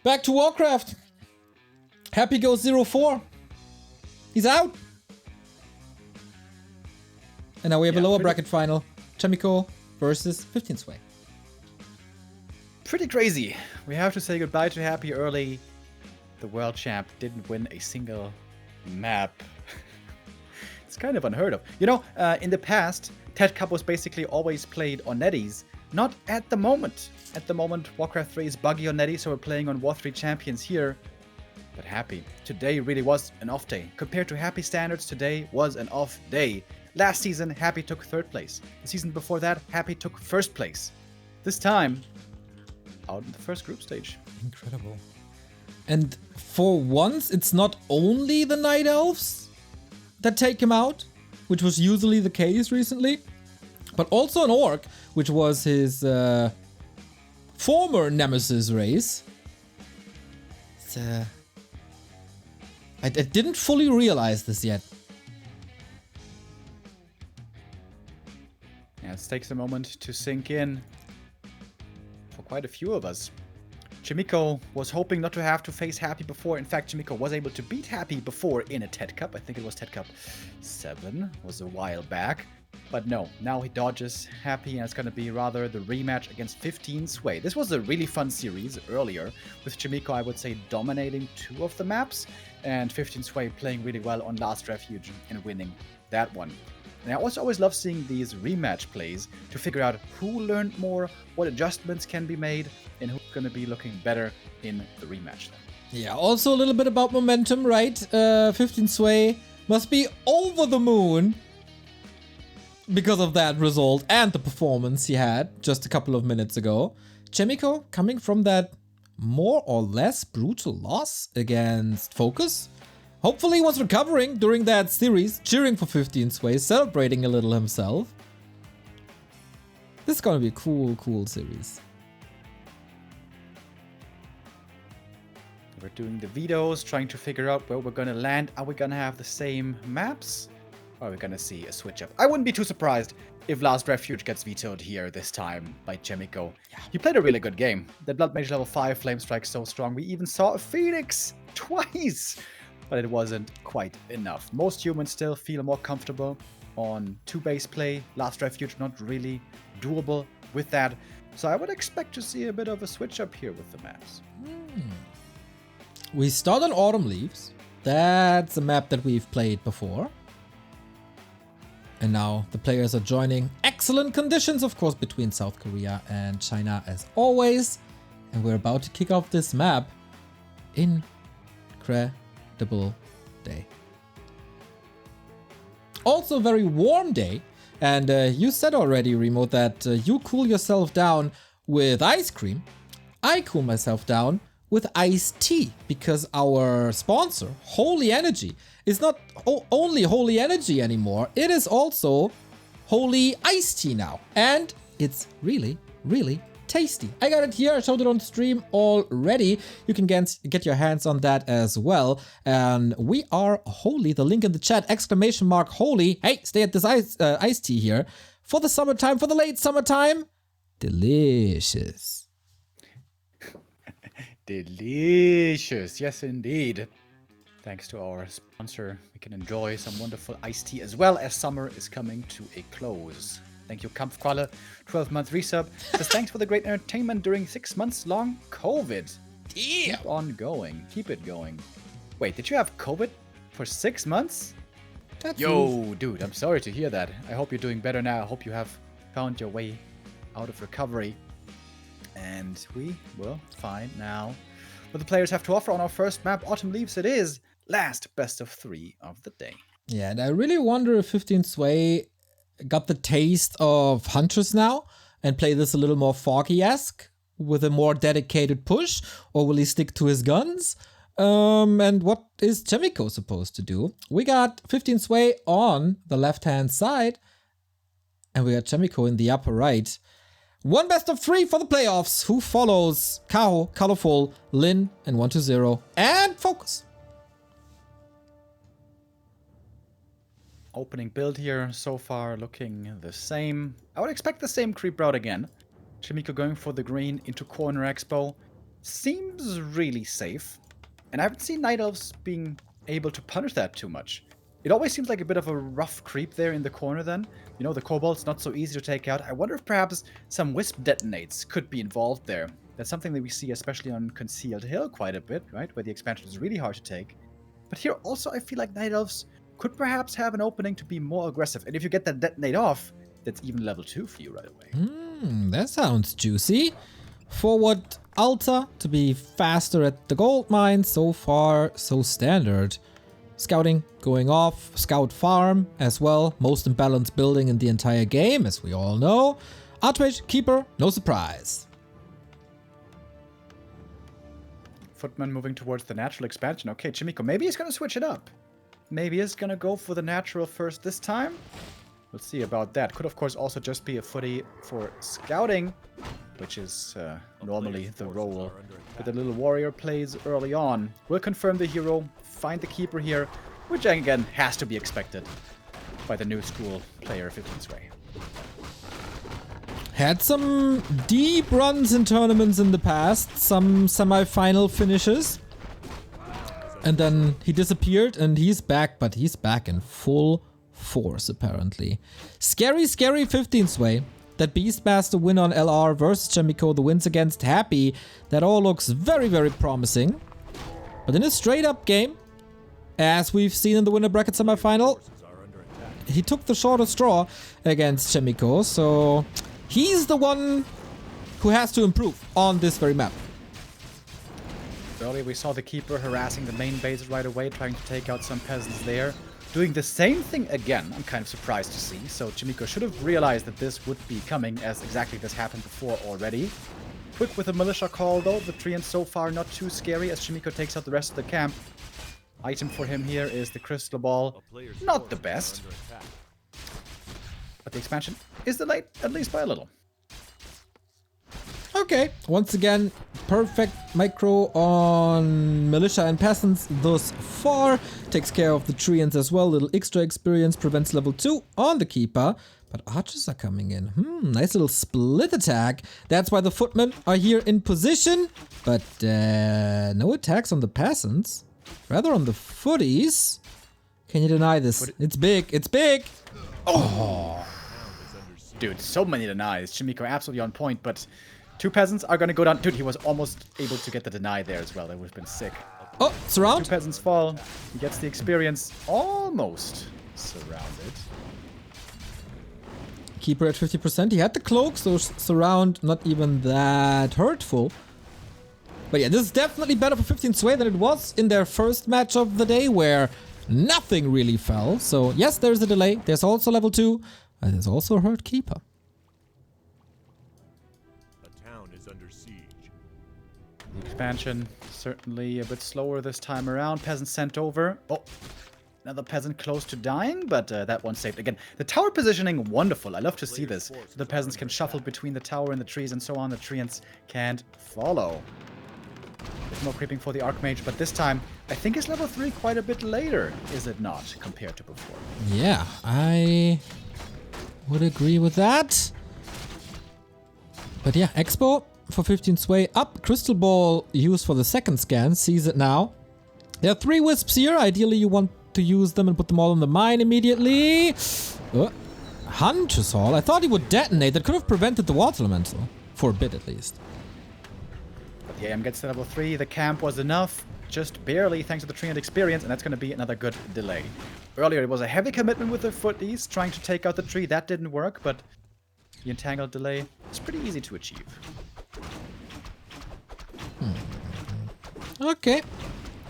Back to Warcraft. Happy goes 0-4. He's out. And now we have a lower bracket final. Chaemiko versus 15 Sway. Pretty crazy. We have to say goodbye to Happy early. The world champ didn't win a single map. It's kind of unheard of. You know, in the past, TeD Cup was basically always played on netties. Not at the moment. At the moment, Warcraft 3 is buggy on netties, so we're playing on War 3 champions here. But Happy, today really was an off day. Compared to Happy standards, today was an off day. Last season, Happy took 3rd place. The season before that, Happy took 1st place. This time, out in the first group stage. Incredible. And for once, it's not only the Night Elves that take him out, which was usually the case recently, but also an Orc, which was his former Nemesis race. I didn't fully realize this yet. Yeah, it takes a moment to sink in for quite a few of us. Chaemiko was hoping not to have to face Happy before. In fact, Chaemiko was able to beat Happy before in a TeD Cup. I think it was TeD Cup 7, was a while back. But no, now he dodges Happy, and it's going to be rather the rematch against 15 Sway. This was a really fun series earlier, with Chaemiko, I would say, dominating 2 of the maps, and 15 Sway playing really well on Last Refuge and winning that one. And I also always love seeing these rematch plays to figure out who learned more, what adjustments can be made, and who's going to be looking better in the rematch then. Yeah, also a little bit about momentum, right? 15 Sway must be over the moon because of that result and the performance he had just a couple of minutes ago. Chaemiko coming from that more or less brutal loss against Focus. Hopefully he was recovering during that series, cheering for 15 Sway, celebrating a little himself. This is gonna be a cool series. We're doing the vetoes, trying to figure out where we're gonna land. Are we gonna have the same maps? Or are we gonna see a switch up? I wouldn't be too surprised if Last Refuge gets vetoed here this time by Chaemiko. Yeah. He played a really good game. The Blood Mage level 5 Flame Strike so strong. We even saw a Phoenix twice! But it wasn't quite enough. Most humans still feel more comfortable on 2-base play. Last Refuge not really doable with that. So I would expect to see a bit of a switch up here with the maps. We start on Autumn Leaves. That's a map that we've played before. And now the players are joining. Excellent conditions, of course, between South Korea and China as always. And we're about to kick off this map. Incredible day. Also a very warm day. And you said already, Remo, that you cool yourself down with ice cream. I cool myself down with iced tea, because our sponsor, Holy Energy, is not only Holy Energy anymore, it is also Holy Iced Tea now. And it's really, really tasty. I got it here, I showed it on stream already. You can get your hands on that as well. And we are Holy, the link in the chat, ! Holy. Hey, stay at this iced tea here. For the summertime, for the late summertime. Delicious. Delicious, yes indeed. Thanks to our sponsor, we can enjoy some wonderful iced tea as well as summer is coming to a close. Thank you, Kampfqualle, 12-month resub. Says thanks for the great entertainment during 6 months long COVID. Damn. Keep on going, keep it going. Wait, did you have COVID for 6 months? Yo, dude, I'm sorry to hear that. I hope you're doing better now. I hope you have found your way out of recovery. And we will find now what the players have to offer on our first map, Autumn Leaves. It is last best of 3 of the day. Yeah, and I really wonder if 15 Sway got the taste of Huntress now and play this a little more Foggy-esque with a more dedicated push, or will he stick to his guns? And what is Chaemiko supposed to do? We got 15 Sway on the left-hand side, and we got Chaemiko in the upper right. One best of 3 for the playoffs. Who follows? Kao, Colorful, Lin, and 1-0, and Focus. Opening build here so far looking the same. I would expect the same creep route again. Chaemiko going for the green into corner expo. seems really safe. And I haven't seen Night Elves being able to punish that too much. It always seems like a bit of a rough creep there in the corner then. You know, the Kobold's not so easy to take out. I wonder if perhaps some Wisp detonates could be involved there. That's something that we see especially on Concealed Hill quite a bit, right? Where the expansion is really hard to take. But here also I feel like Night Elves could perhaps have an opening to be more aggressive. And if you get that detonate off, that's even level 2 for you right away. That sounds juicy. Forward Alta to be faster at the gold mine. So far, so standard. Scouting going off. Scout farm as well. Most imbalanced building in the entire game, as we all know. Archmage Keeper, no surprise. Footman moving towards the natural expansion. Okay, Chaemiko, maybe he's going to switch it up. Maybe he's going to go for the natural first this time. We'll see about that. Could, of course, also just be a footy for scouting, which is normally the role that the little warrior plays early on. We'll confirm the hero, find the keeper here, which again has to be expected by the new school player 15 Sway. Had some deep runs in tournaments in the past, some semi-final finishes. And then he disappeared and he's back, but he's back in full force apparently. Scary 15 Sway. That Beastmaster win on LR versus Chaemiko, the wins against Happy. That all looks very, very promising. But in a straight up game, as we've seen in the winner bracket semifinal, he took the shorter straw against Chaemiko, so he's the one who has to improve on this very map. Earlier we saw the keeper harassing the main base right away, trying to take out some peasants there. Doing the same thing again, I'm kind of surprised to see. So Chaemiko should have realized that this would be coming, as exactly this happened before already. Quick with a militia call though, the Treant so far not too scary as Chaemiko takes out the rest of the camp. Item for him here is the Crystal Ball. Not the best. But the expansion is delayed, at least by a little. Okay, once again, perfect micro on Militia and Peasants thus far. Takes care of the Treants as well. Little extra experience, prevents level 2 on the Keeper. But archers are coming in. Nice little split attack. That's why the Footmen are here in position. But no attacks on the Peasants. Rather on the Footies. Can you deny this? It's big, it's big! Oh! Dude, so many denies. Chaemiko absolutely on point, but... 2 peasants are gonna go down. Dude, he was almost able to get the deny there as well. That would have been sick. Oh, surround. 2 peasants fall. He gets the experience. Almost surrounded. Keeper at 50%. He had the cloak, so surround not even that hurtful. But yeah, this is definitely better for 15 Sway than it was in their first match of the day, where nothing really fell. So yes, there's a delay. There's also level 2. And there's also a hurt Keeper. The expansion, certainly a bit slower this time around. Peasant sent over. Oh, another peasant close to dying, but that one saved. Again, the tower positioning, wonderful. I love to see this. The peasants can shuffle between the tower and the trees and so on. The treants can't follow. There's more creeping for the Archmage, but this time, I think it's level 3 quite a bit later, is it not, compared to before? Yeah, I would agree with that. But yeah, Expo for 15 Sway up. Crystal Ball used for the second scan. Sees it now. There are 3 wisps here. Ideally, you want to use them and put them all in the mine immediately. Hunter's Hall. I thought he would detonate. That could have prevented the water elemental. For a bit, at least. But the AM gets to level 3. The camp was enough. Just barely, thanks to the Treant experience. And that's going to be another good delay. Earlier, it was a heavy commitment with the footies, trying to take out the tree. That didn't work, but the entangled delay is pretty easy to achieve. Okay.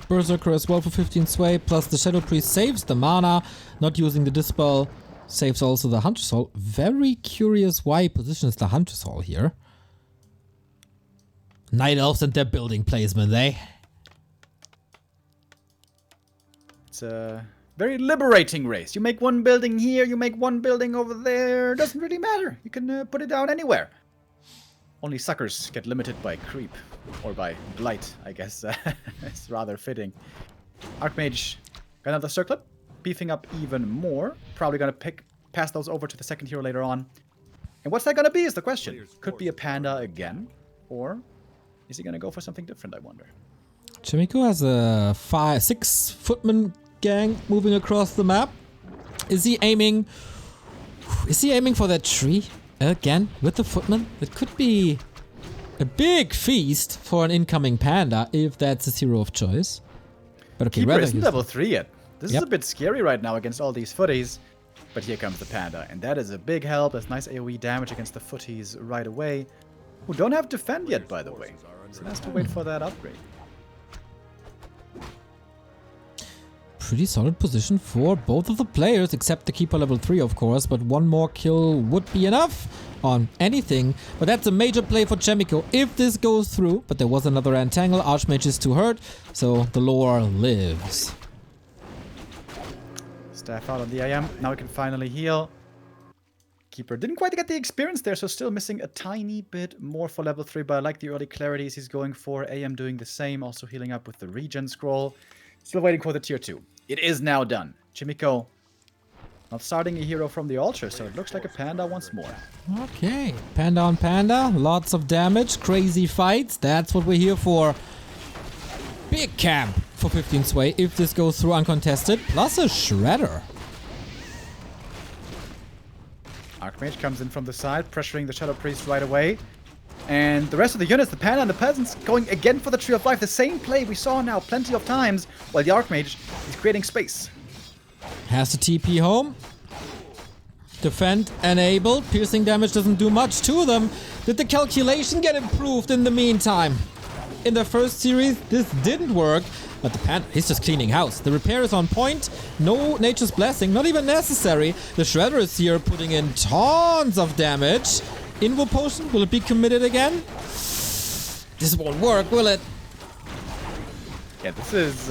Berserker as well for 15 Sway, plus the Shadow Priest saves the mana. Not using the Dispel saves also the Hunter's Hall. Very curious why he positions the Hunter's Hall here. Night Elves and their building placement, eh? It's a very liberating race. You make one building here, you make one building over there. Doesn't really matter. You can put it down anywhere. Only suckers get limited by creep. Or by blight, I guess. It's rather fitting. Archmage got another circlet. Beefing up even more. Probably gonna pass those over to the second hero later on. And what's that gonna be is the question. Could be a panda again. Or Is he gonna go for something different, I wonder? Chaemiko has a 6 footman gang moving across the map. Is he aiming for that tree again with the footman? It could be a big feast for an incoming panda if that's his hero of choice. But okay, Keeper isn't level 3 yet. This is Yep. a bit scary right now against all these footies. But here comes the panda, and that is a big help. That's nice AoE damage against the footies right away, who don't have defend yet, by the way. So has to wait for that upgrade. Pretty solid position for both of the players, except the keeper level 3, of course, but one more kill would be enough on anything. But that's a major play for Chaemiko if this goes through. But there was another entangle. Archmage is too hurt, so the lore lives. Staff out on the AM. Now we can finally heal. Keeper didn't quite get the experience there, so still missing a tiny bit more for level 3. But I like the early clarities he's going for. AM doing the same, also healing up with the regen scroll. Still waiting for the tier 2. It is now done. Chaemiko not starting a hero from the altar, so it looks like a panda once more. Okay, panda on panda, lots of damage, crazy fights. That's what we're here for. Big camp for 15 Sway if this goes through uncontested, plus a shredder. Archmage comes in from the side, pressuring the Shadow Priest right away. And the rest of the units, the Panda and the Peasants, going again for the Tree of Life. The same play we saw now plenty of times, while the Archmage is creating space. Has to TP home. Defend enabled. Piercing damage doesn't do much to them. Did the calculation get improved in the meantime? In the first series, this didn't work. But the Panda, he's just cleaning house. The repair is on point. No Nature's Blessing, not even necessary. The Shredder is here putting in tons of damage. Invo Potion, will it be committed again? This won't work, will it? Yeah, this is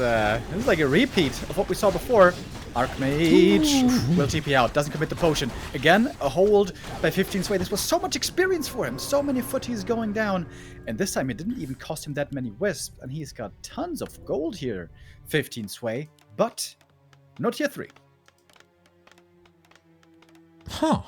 like a repeat of what we saw before. Archmage will TP out, doesn't commit the potion. Again, a hold by 15 Sway. This was so much experience for him, so many footies going down. And this time it didn't even cost him that many wisps. And he's got tons of gold here, 15 Sway. But no tier 3. Huh.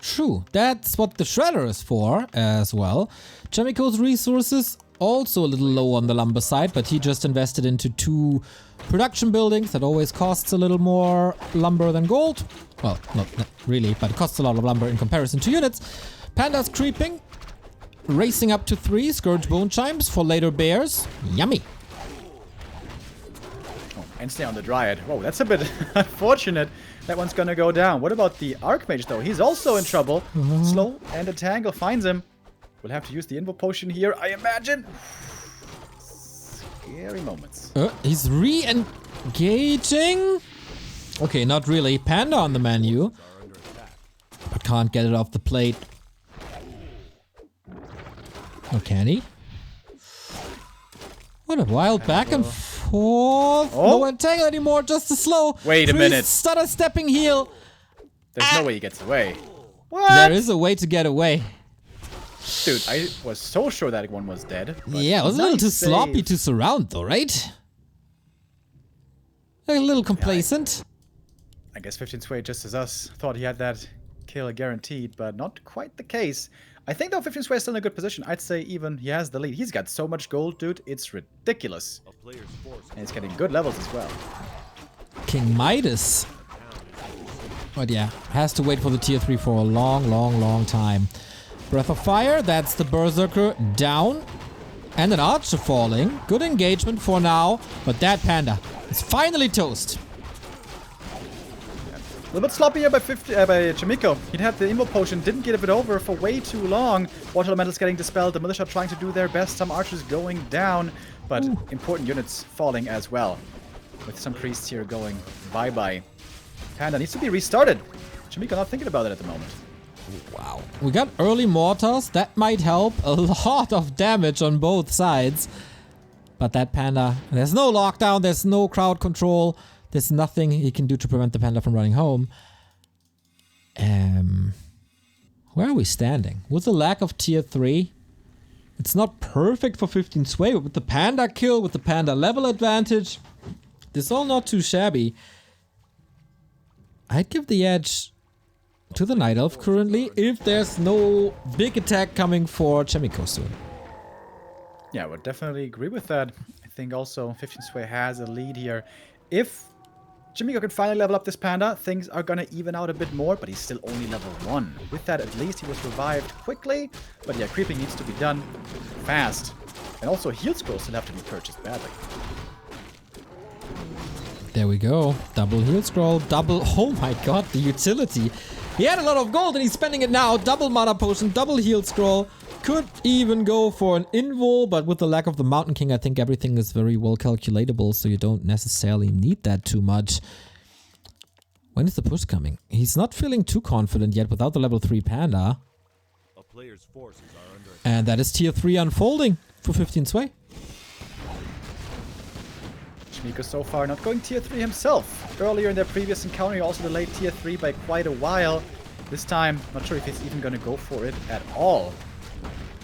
True, that's what the Shredder is for as well. Chaemiko's resources also a little low on the lumber side, but he just invested into 2 production buildings. That always costs a little more lumber than gold. Well, not really, but it costs a lot of lumber in comparison to units. Panda's creeping, racing up to 3 Scourge Bone Chimes for later bears. Yummy. Oh, and stay on the Dryad. Whoa, that's a bit unfortunate. That one's gonna go down. What about the Archmage, though? He's also in trouble. Slow, and a Tangle finds him. We'll have to use the Invo Potion here, I imagine. Scary moments. He's re-engaging? Okay, not really. Panda on the menu. But can't get it off the plate. Oh, can he? What a wild back and forth. No entangle anymore, just a slow. Wait a minute. Stutter stepping heal. There's no way he gets away. What? There is a way to get away. Dude, I was so sure that one was dead. Yeah, it was a little too sloppy to surround though, right? A little complacent. I guess 15 Sway, just as us, thought he had that kill guaranteed, but not quite the case. I think though 15 Sway is still in a good position. I'd say even he has the lead. He's got so much gold, dude. It's ridiculous. And he's getting good levels as well. King Midas. But yeah, has to wait for the tier 3 for a long time. Breath of Fire, that's the Berserker down. And an Archer falling. Good engagement for now, but that Panda is finally toast. A little bit sloppy here by Chaemiko. He'd had the Invo Potion, didn't get it over for way too long. Water Elemental's getting dispelled, the Militia trying to do their best, some archers going down, but important units falling as well. With some priests here going bye-bye. Panda needs to be restarted. Chaemiko not thinking about it at the moment. Wow. We got early mortars, that might help. A lot of damage on both sides. But that Panda, there's no lockdown, there's no crowd control. There's nothing he can do to prevent the Panda from running home. Where are we standing? With the lack of tier 3, it's not perfect for 15 Sway, but with the Panda kill, with the Panda level advantage, this is all not too shabby. I'd give the edge to the Night Elf currently, if there's no big attack coming for Chaemiko soon. Yeah, I would definitely agree with that. I think also 15 Sway has a lead here. If Chaemiko can finally level up this panda, things are gonna even out a bit more, but he's still only level 1. With that, at least he was revived quickly. But yeah, creeping needs to be done fast. And also, heal scrolls still have to be purchased badly. There we go. Double heal scroll, double... Oh my god, the utility. He had a lot of gold and he's spending it now. Double mana potion, double heal scroll. Could even go for an invul, but with the lack of the Mountain King, I think everything is very well calculatable, so you don't necessarily need that too much. When is the push coming? He's not feeling too confident yet without the level 3 panda. A player's forces are under And that is tier 3 unfolding for 15 Sway. Chaemiko so far not going tier 3 himself. Earlier in their previous encounter, he also delayed tier 3 by quite a while. This time, not sure if he's even going to go for it at all.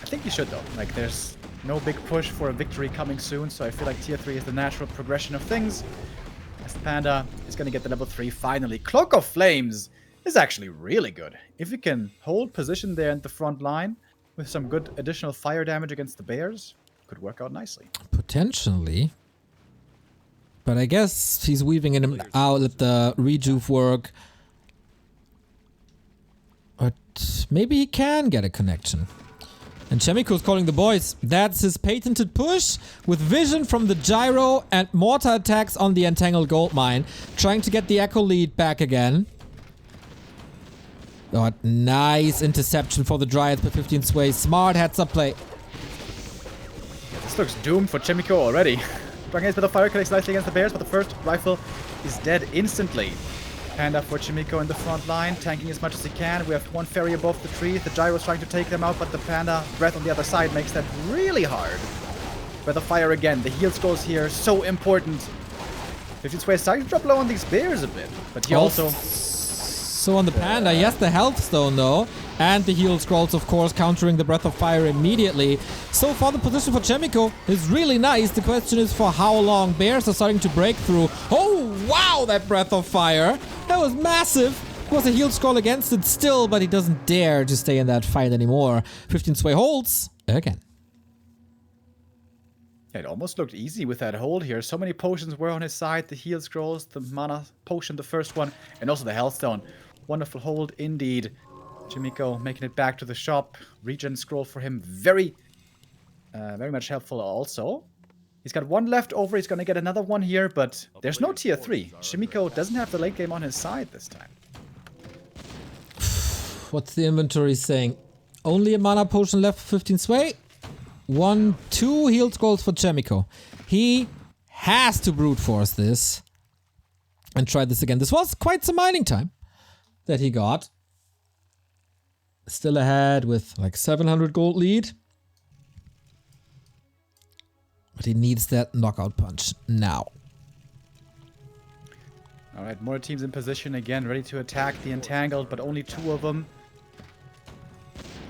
I think he should though. Like, there's no big push for a victory coming soon, so I feel like tier 3 is the natural progression of things. As the panda is going to get the level 3 finally. Cloak of Flames is actually really good. If you can hold position there in the front line with some good additional fire damage against the bears, could work out nicely. Potentially. But I guess he's weaving him out at the rejuve work. But maybe he can get a connection. And Chaemiko's calling the boys. That's his patented push with vision from the gyro and mortar attacks on the entangled gold mine. Trying to get the echo lead back again. Oh, nice interception for the Dryads by 15 Sway. Smart heads up play. This looks doomed for Chaemiko already. Dragon Ace with the fire connects nicely against the bears, but the first rifle is dead instantly. Panda for Chaemiko in the front line, tanking as much as he can. We have one fairy above the tree. The gyro's trying to take them out, but the panda breath on the other side makes that really hard. Breath of fire again. The heal scrolls here, so important. 15 Sway is starting to drop low on these bears a bit, but he also... So on the panda, he has the health stone though. And the heal scrolls, of course, countering the breath of fire immediately. So far, the position for Chaemiko is really nice. The question is for how long. Bears are starting to break through. Oh, wow, that breath of fire. That was massive. There was a heal scroll against it still, but he doesn't dare to stay in that fight anymore. 15 Sway holds again. It almost looked easy with that hold here. So many potions were on his side. The heal scrolls, the mana potion, the first one, and also the health stone. Wonderful hold indeed. Chaemiko making it back to the shop. Regen scroll for him. Very much helpful also. He's got one left over. He's going to get another one here, but there's no tier 3. Chaemiko doesn't have the late game on his side this time. What's the inventory saying? Only a mana potion left for 15 Sway. 1, 2 heal scrolls for Chaemiko. He has to brute force this and try this again. This was quite some mining time that he got. Still ahead with like 700 gold lead. But he needs that knockout punch now. Alright, more teams in position again, ready to attack the entangled, but only 2 of them.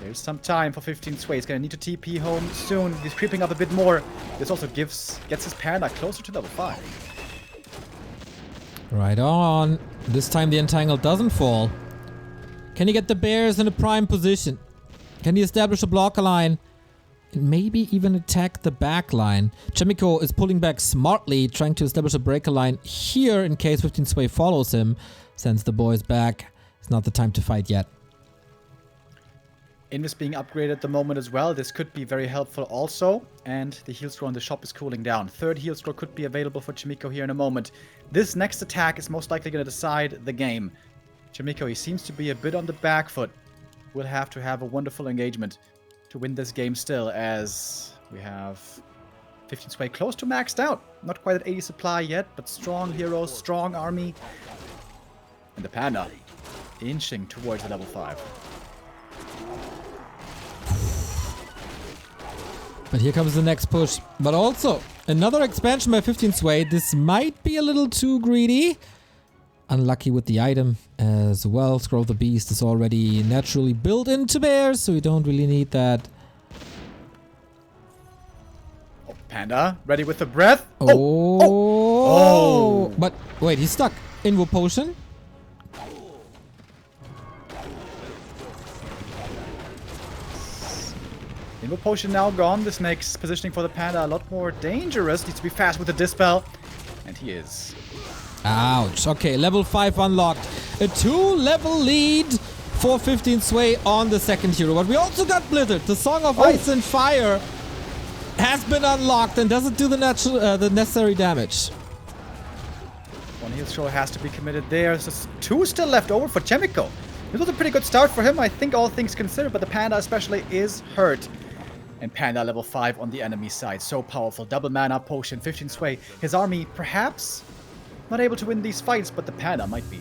There's some time for 15 Sway. He's gonna need to TP home soon. He's creeping up a bit more. This also gets his panda closer to level 5. Right on. This time the entangled doesn't fall. Can he get the bears in a prime position? Can he establish a blocker line? And maybe even attack the back line. Chaemiko is pulling back smartly, trying to establish a breaker line here in case 15 Sway follows him. Sends the boys back. It's not the time to fight yet. Invis being upgraded at the moment as well. This could be very helpful also. And the heal scroll in the shop is cooling down. Third heal scroll could be available for Chaemiko here in a moment. This next attack is most likely going to decide the game. Chaemiko, he seems to be a bit on the back foot. Will have to have a wonderful engagement to win this game still, as we have 15 Sway close to maxed out. Not quite at 80 supply yet, but strong heroes, strong army. And the panda inching towards the level 5. But here comes the next push. But also, another expansion by 15 Sway. This might be a little too greedy. Unlucky with the item as well. Scroll of the Beast is already naturally built into bears, so we don't really need that. Oh, panda, ready with the breath. Oh. But wait, he's stuck. Invo potion. Invo potion now gone. This makes positioning for the Panda a lot more dangerous. Needs to be fast with the Dispel. And he is. Ouch. Okay, level 5 unlocked. A 2-level lead for 15 Sway on the second hero. But we also got Blizzard. The Song of Ice and Fire has been unlocked and doesn't do the necessary damage. One heal throw has to be committed there. So 2 still left over for Chaemiko. This was a pretty good start for him, I think, all things considered. But the Panda especially is hurt. And Panda level 5 on the enemy side. So powerful. Double mana potion, 15 Sway. His army perhaps not able to win these fights, but the Panda might be.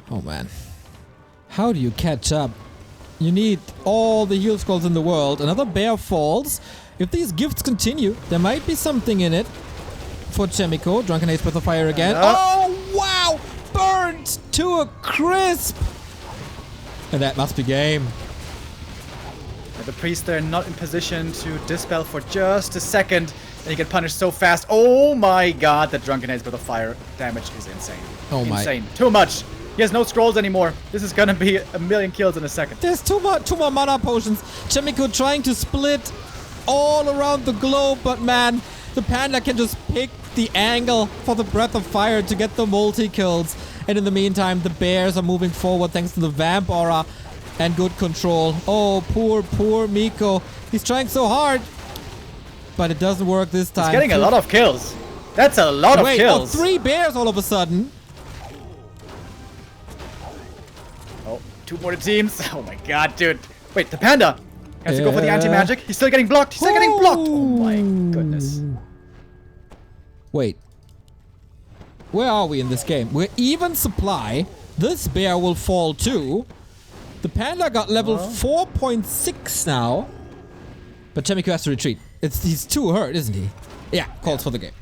Oh man. How do you catch up? You need all the heal scrolls in the world. Another bear falls. If these gifts continue, there might be something in it for Chaemiko. Drunken Haze Breath of Fire again. Oh wow! Burnt to a crisp! And that must be game. And the priest there not in position to dispel for just a second. And he get punished so fast. Oh my god, that Drunken Haze Breath of Fire damage is insane. Oh my. Insane. Too much. He has no scrolls anymore. This is gonna be a million kills in a second. There's two more mana potions. Chaemiko trying to split all around the globe, but man, the Panda can just pick the angle for the Breath of Fire to get the multi-kills. And in the meantime, the bears are moving forward thanks to the Vamp Aura and good control. Oh, poor Miko. He's trying so hard, but it doesn't work this time. He's getting a lot of kills. That's a lot of kills. Oh, 3 bears all of a sudden. Oh, 2 more teams. Oh my god, dude. Wait, the Panda has to go for the anti-magic. He's still getting blocked. He's still getting blocked. Oh my goodness. Wait. Where are we in this game? We're even supply. This bear will fall too. The Panda got level 4.6 now. But Chaemiko has to retreat. He's too hurt, isn't he? Yeah, calls for the game.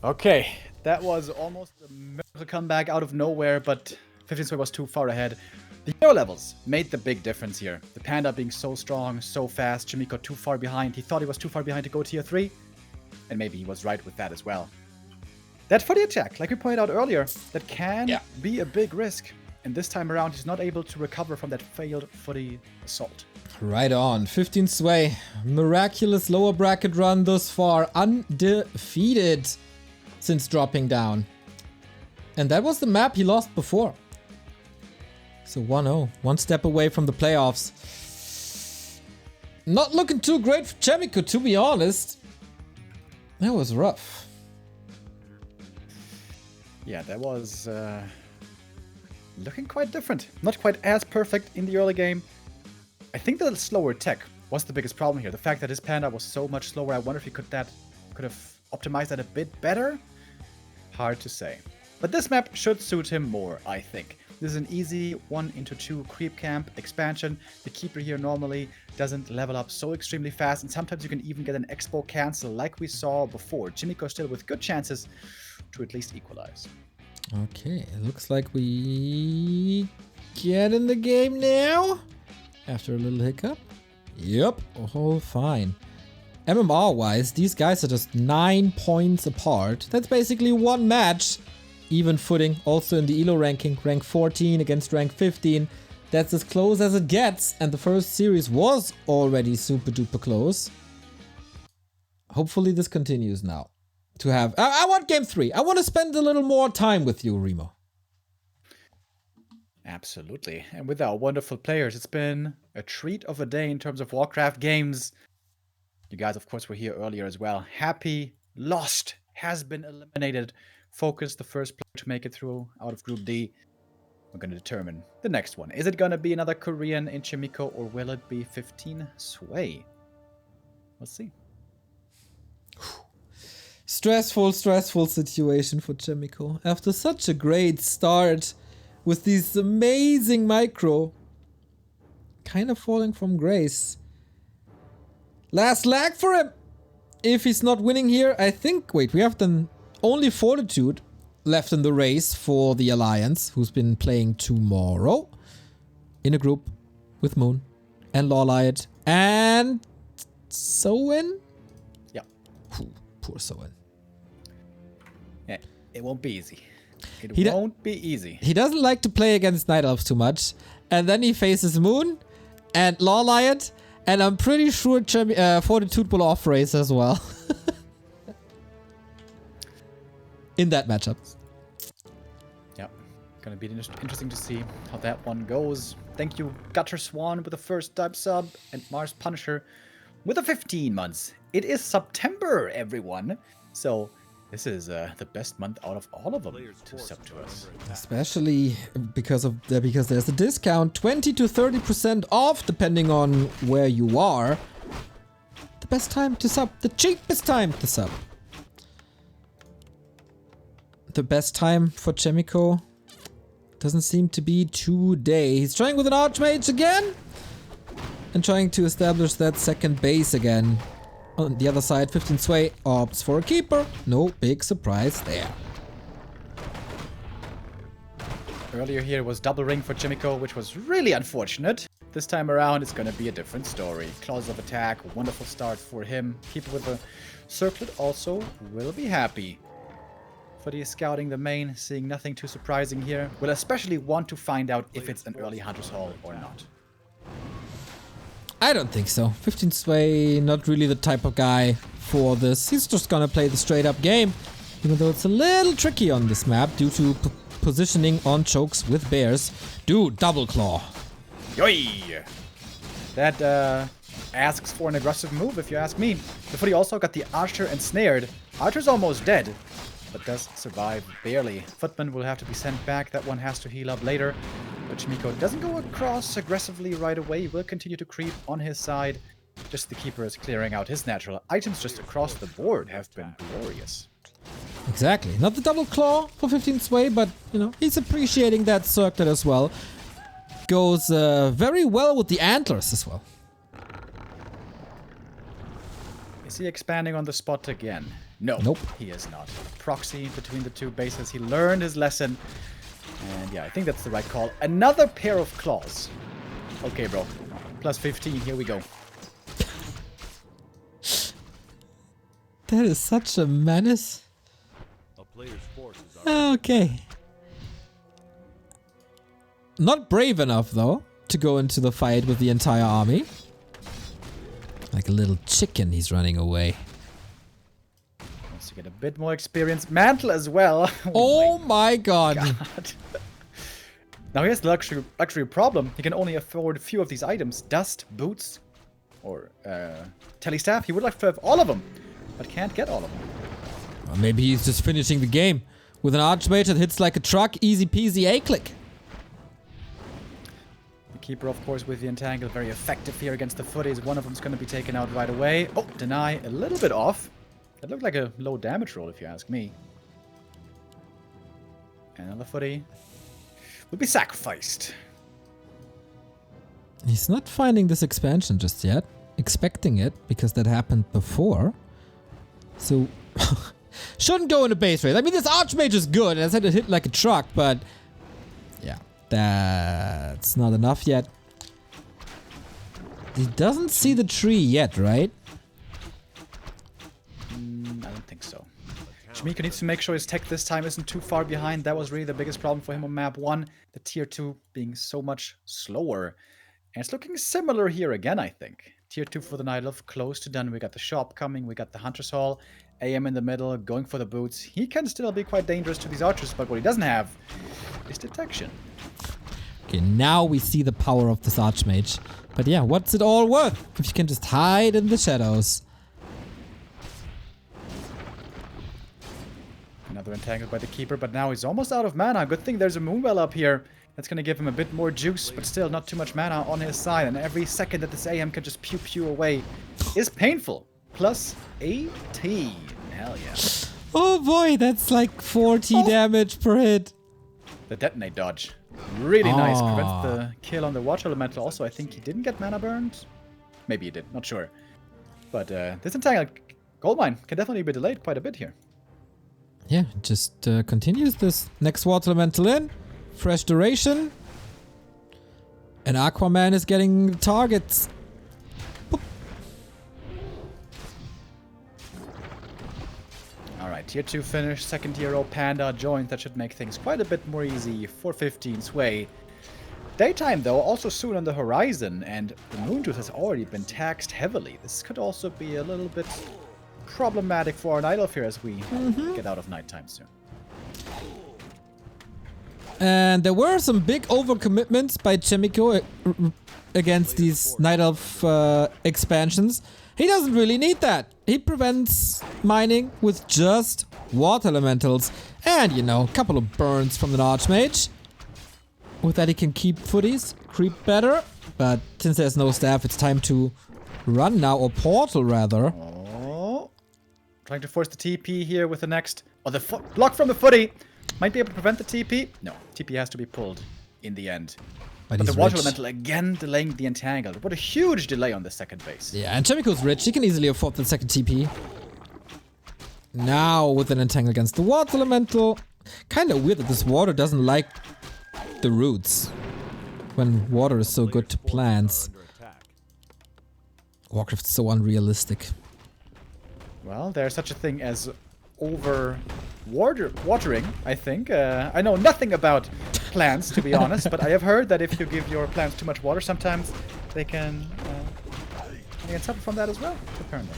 Okay, that was almost a miracle comeback out of nowhere, but 15 Sway was too far ahead. The hero levels made the big difference here. The Panda being so strong, so fast, Chaemiko too far behind. He thought he was too far behind to go tier 3, and maybe he was right with that as well. That for the attack, like we pointed out earlier, that can be a big risk. And this time around, he's not able to recover from that failed for the assault. Right on. 15 Sway. Miraculous lower bracket run thus far. Undefeated since dropping down. And that was the map he lost before. So 1-0. One step away from the playoffs. Not looking too great for Chaemiko, to be honest. That was rough. Yeah, that was looking quite different. Not quite as perfect in the early game. I think the slower tech was the biggest problem here. The fact that his Panda was so much slower, I wonder if he could have optimized that a bit better. Hard to say. But this map should suit him more, I think. This is an easy 1-into-2 creep camp expansion. The keeper here normally doesn't level up so extremely fast, and sometimes you can even get an expo cancel like we saw before. Chaemiko still with good chances to at least equalize. Okay, it looks like we get in the game now. After a little hiccup. Yep, all fine. MMR-wise, these guys are just 9 points apart. That's basically one match. Even footing, also in the ELO ranking, rank 14 against rank 15. That's as close as it gets, and the first series was already super duper close. Hopefully this continues now. I want game 3. I want to spend a little more time with you, Remo. Absolutely. And with our wonderful players, it's been a treat of a day in terms of Warcraft games. You guys, of course, were here earlier as well. Happy, lost, has been eliminated. Focus, the first player to make it through out of Group D. We're going to determine the next one. Is it going to be another Korean in Chaemiko, or will it be 15 Sway? We'll see. Stressful situation for Chaemiko. After such a great start with these amazing micro, kind of falling from grace. Last lag for him. If he's not winning here, I think... Wait, we have then only Fortitude left in the race for the Alliance, who's been playing tomorrow in a group with Moon and Lawlight and Soen. Yeah. Poor Soen. Yeah, it won't be easy. It won't be easy. He doesn't like to play against Night Elves too much. And then he faces Moon and Law Lion, and I'm pretty sure Fortitude will off-race as well. In that matchup. Yeah, gonna be interesting to see how that one goes. Thank you, Gutter Swan with the first type sub, and Mars Punisher with the 15 months. It is September, everyone. So this is the best month out of all of them to sub to us. Especially because there's a discount, 20 to 30% off, depending on where you are. The best time to sub, the cheapest time to sub. The best time for Chaemiko doesn't seem to be today. He's trying with an Archmage again and trying to establish that second base again. On the other side, 15 Sway opts for a Keeper. No big surprise there. Earlier here was double ring for Chaemiko, which was really unfortunate. This time around, it's gonna be a different story. Claws of attack, wonderful start for him. Keeper with a circlet also will be happy. Footy is scouting the main, seeing nothing too surprising here. Will especially want to find out if it's an early Hunter's Hall or not. I don't think so. 15 Sway, not really the type of guy for this. He's just gonna play the straight up game, even though it's a little tricky on this map due to positioning on chokes with bears. Dude, double claw. Yoi! That asks for an aggressive move, if you ask me. The footy also got the Archer ensnared. Archer's almost dead, but does survive barely. Footman will have to be sent back. That one has to heal up later. But Chaemiko doesn't go across aggressively right away. He will continue to creep on his side. Just the Keeper is clearing out his natural items just across the board have been glorious. Exactly. Not the double claw for 15 Sway, but, you know, he's appreciating that circlet as well. Goes very well with the antlers as well. Is he expanding on the spot again? No, Nope. He is not. Proxy between the two bases. He learned his lesson. And yeah, I think that's the right call. Another pair of claws. Okay, bro. Plus 15. Here we go. That is such a menace. A player's forces are Okay. Not brave enough, though, to go into the fight with the entire army. Like a little chicken, he's running away. Wants to get a bit more experience. Mantle as well. Oh my god. God. Now here's the luxury problem. He can only afford a few of these items. Dust, boots, or telestaff. He would like to have all of them, but can't get all of them. Or maybe he's just finishing the game with an Archmage that hits like a truck. Easy peasy A-click. The Keeper, of course, with the Entangle. Very effective here against the footies. One of them's going to be taken out right away. Oh, deny. A little bit off. That looked like a low damage roll, if you ask me. Another footy will be sacrificed. He's not finding this expansion just yet. Expecting it, because that happened before. So, shouldn't go in a base race. I mean, this Archmage is good, and I said it hit like a truck, but yeah, that's not enough yet. He doesn't see the tree yet, right? I don't think so. Chaemiko needs to make sure his tech this time isn't too far behind. That was really the biggest problem for him on map 1. The tier 2 being so much slower. And it's looking similar here again, I think. Tier 2 for the Night Elf, close to done. We got the shop coming, we got the Hunter's Hall. AM in the middle, going for the boots. He can still be quite dangerous to these archers, but what he doesn't have is detection. Okay, now we see the power of this Archmage. But yeah, what's it all worth if you can just hide in the shadows? Another entangled by the Keeper, but now he's almost out of mana. Good thing there's a Moonwell up here. That's going to give him a bit more juice, but still not too much mana on his side. And every second that this AM can just pew away is painful. Plus 18. Hell yeah. Oh boy, that's like 40 damage per hit. The detonate dodge. Really nice. Prevents the kill on the Water Elemental. Also, I think he didn't get mana burned. Maybe he did. Not sure. But this entangled Goldmine can definitely be delayed quite a bit here. Yeah, just continues this. Next Water Elemental in. Fresh duration. And Aquaman is getting the targets. Boop. Alright, tier 2 finish. Second tier O Panda joins. That should make things quite a bit more easy for 15 Sway. Daytime, though, also soon on the horizon, and the Moondooth has already been taxed heavily. This could also be a little bit problematic for our Night Elf here as we get out of nighttime soon. And there were some big overcommitments by Chaemiko against these Night Elf expansions. He doesn't really need that. He prevents mining with just water elementals and, you know, a couple of burns from an Archmage. With that he can keep footies, creep better. But since there's no staff, it's time to run now, or portal rather. Oh, trying to force the TP here with the next... Oh, the block from the footy! Might be able to prevent the TP. No, TP has to be pulled in the end. But the water elemental again delaying the entangle. What a huge delay on the second base. Yeah, and Chaemiko's rich. He can easily afford the second TP. Now with an entangle against the water elemental. Kinda weird that this water doesn't like the roots. When water is so good to plants. Warcraft's so unrealistic. Well, there's such a thing as watering, I think. I know nothing about plants, to be honest, but I have heard that if you give your plants too much water, sometimes they can suffer from that as well, apparently.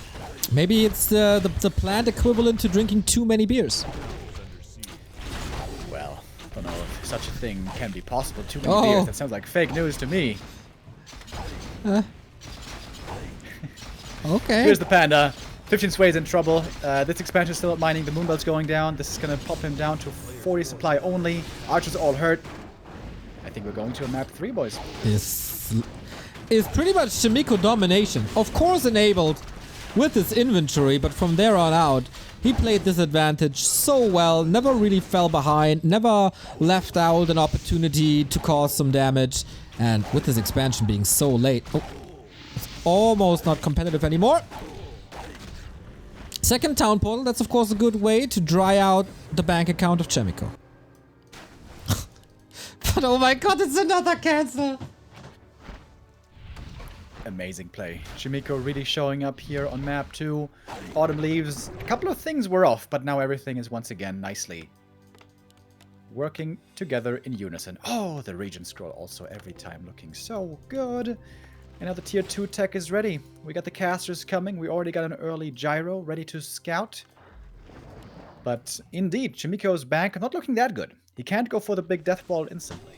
Maybe it's the plant equivalent to drinking too many beers. Well, I don't know if such a thing can be possible. Too many beers, that sounds like fake news to me. Okay. Here's the panda. 15 Sway's in trouble. This expansion is still at mining. The Moonbelt's going down. This is going to pop him down to 40 supply only. Archers all hurt. I think we're going to a map 3, boys. This is pretty much Chaemiko domination. Of course enabled with his inventory, but from there on out, he played this advantage so well. Never really fell behind. Never left out an opportunity to cause some damage. And with this expansion being so late, it's almost not competitive anymore. Second town portal, that's of course a good way to dry out the bank account of Chaemiko. But oh my god, it's another cancel! Amazing play. Chaemiko really showing up here on map 2. Autumn leaves. A couple of things were off, but now everything is once again nicely working together in unison. Oh, the region scroll also every time looking so good. And now the tier 2 tech is ready. We got the casters coming. We already got an early gyro ready to scout. But indeed, Chaemiko's bank not looking that good. He can't go for the big death ball instantly.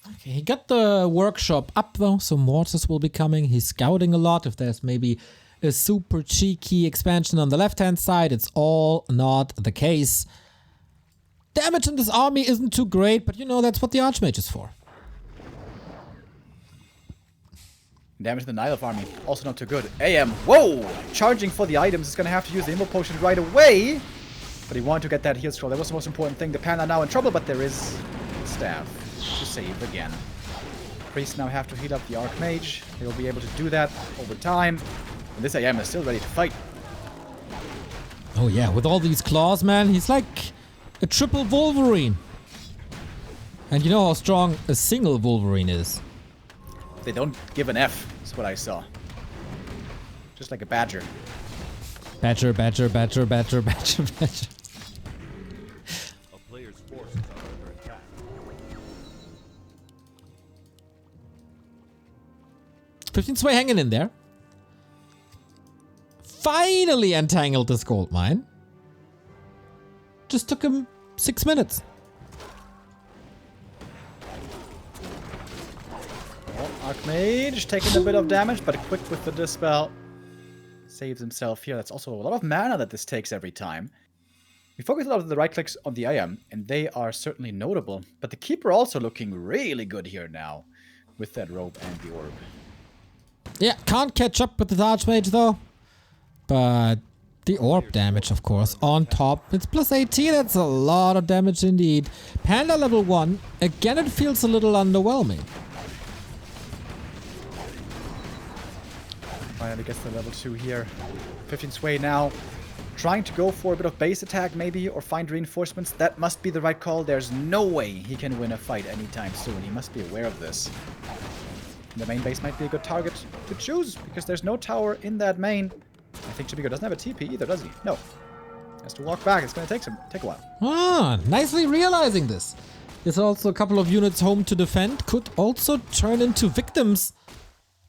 Okay, he got the workshop up though, so mortars will be coming. He's scouting a lot. If there's maybe a super cheeky expansion on the left-hand side, it's all not the case. Damage in this army isn't too great, but you know, that's what the Archmage is for. Damage to the Night Elf army, also not too good. AM, whoa! Charging for the items, is gonna have to use the Immo Potion right away. But he wanted to get that heal scroll, that was the most important thing. The Panda now in trouble, but there is staff to save again. Priests now have to heal up the Archmage. They'll be able to do that over time. And this AM is still ready to fight. Oh yeah, with all these claws, man, he's like a triple Wolverine. And you know how strong a single Wolverine is. They don't give an F, is what I saw. Just like a badger. Badger, badger, badger, badger, badger, badger. A player's forces are under attack. 15 Sway hanging in there. Finally entangled this gold mine. Just took him 6 minutes. Archmage taking a bit of damage, but quick with the Dispel. Saves himself here. That's also a lot of mana that this takes every time. We focus a lot of the right clicks on the IM, and they are certainly notable. But the Keeper also looking really good here now with that robe and the orb. Yeah, can't catch up with the Archmage though. But the orb damage, of course, on top. It's plus 18, that's a lot of damage indeed. Panda level 1, again it feels a little underwhelming. Finally gets the level 2 here. 15 Sway now trying to go for a bit of base attack maybe, or find reinforcements. That must be the right call. There's no way he can win a fight anytime soon. He must be aware of this. And the main base might be a good target to choose, because there's no tower in that main. I think Chaemiko doesn't have a TP either, does he? No. Has to walk back. It's going to take a while. Ah, nicely realizing this. There's also a couple of units home to defend. Could also turn into victims.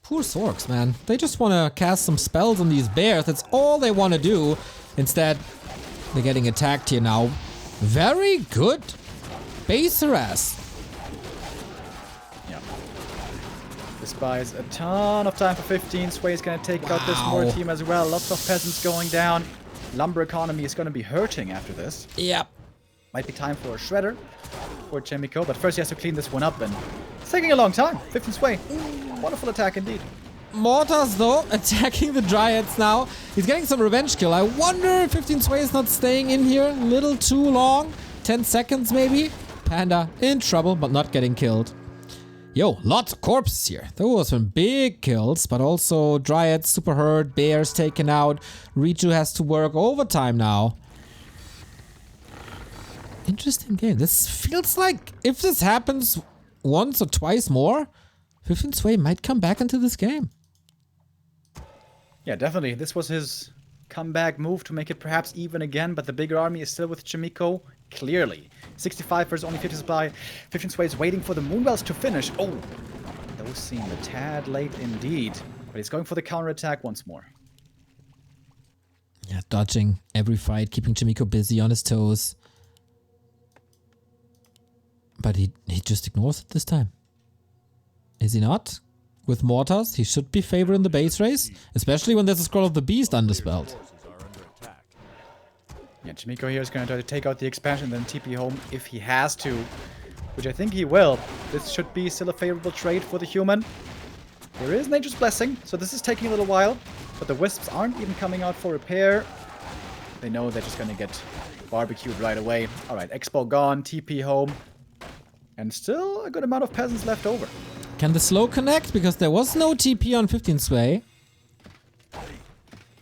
Poor Sorks, man. They just want to cast some spells on these bears. That's all they want to do. Instead, they're getting attacked here now. Very good base harass. Yeah. This buys a ton of time for 15. Sway is going to take out this more team as well. Lots of peasants going down. Lumber economy is going to be hurting after this. Yep. Might be time for a shredder for Chaemiko, but first he has to clean this one up, and it's taking a long time. 15 Sway. Wonderful attack indeed. Mortars, though, attacking the Dryads now. He's getting some revenge kill. I wonder if 15 Sway is not staying in here a little too long. 10 seconds, maybe? Panda in trouble, but not getting killed. Yo, lots of corpses here. There was some big kills, but also Dryads super hurt, bears taken out. Riju has to work overtime now. Interesting game. This feels like if this happens once or twice more, 15 Sway might come back into this game. Yeah, definitely. This was his comeback move to make it perhaps even again, but the bigger army is still with Chaemiko, clearly. 65 versus only 50 supply. 15 Sway is waiting for the Moonwells to finish. Oh, those seem a tad late indeed. But he's going for the counterattack once more. Yeah, dodging every fight, keeping Chaemiko busy on his toes. But he just ignores it this time. Is he not? With mortars, he should be favoring the base race, especially when there's a Scroll of the Beast underspelled. Yeah, Chaemiko here is going to try to take out the expansion, then TP home if he has to, which I think he will. This should be still a favorable trade for the human. There is Nature's Blessing, so this is taking a little while, but the Wisps aren't even coming out for repair. They know they're just going to get barbecued right away. Alright, Expo gone, TP home, and still a good amount of peasants left over. Can the slow connect? Because there was no TP on 15 Sway.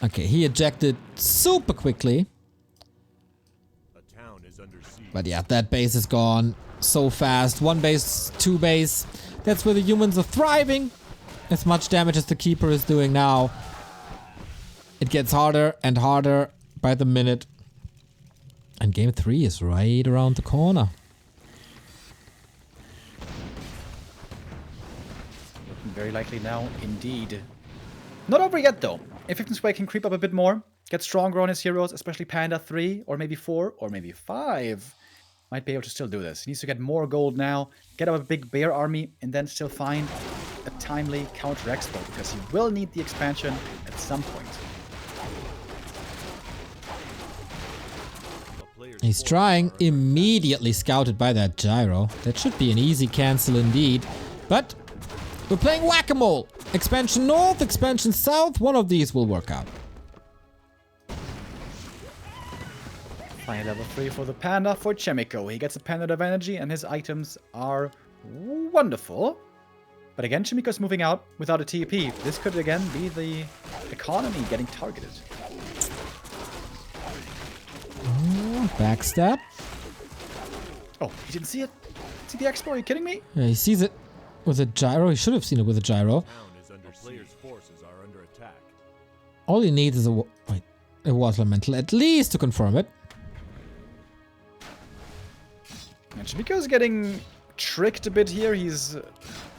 Okay, he ejected super quickly. But yeah, that base is gone so fast. One base, two base. That's where the humans are thriving. As much damage as the Keeper is doing now. It gets harder and harder by the minute. And game 3 is right around the corner. Very likely now, indeed. Not over yet, though. If 15 Sway can creep up a bit more, get stronger on his heroes, especially Panda 3, or maybe 4, or maybe 5, might be able to still do this. He needs to get more gold now, get up a big bear army, and then still find a timely counter expo, because he will need the expansion at some point. He's trying, immediately scouted by that gyro. That should be an easy cancel indeed. But we're playing whack-a-mole. Expansion north, expansion south, one of these will work out. Fire level 3 for the Panda for Chaemiko. He gets a Pendant of Energy and his items are wonderful. But again, Chaemiko's moving out without a TP. This could again be the economy getting targeted. Backstab. Oh, he didn't see it? See the expo? Are you kidding me? Yeah, he sees it with a gyro. He should have seen it with a gyro. All he needs is a water elemental, at least to confirm it. And Chaemiko's getting tricked a bit here. He's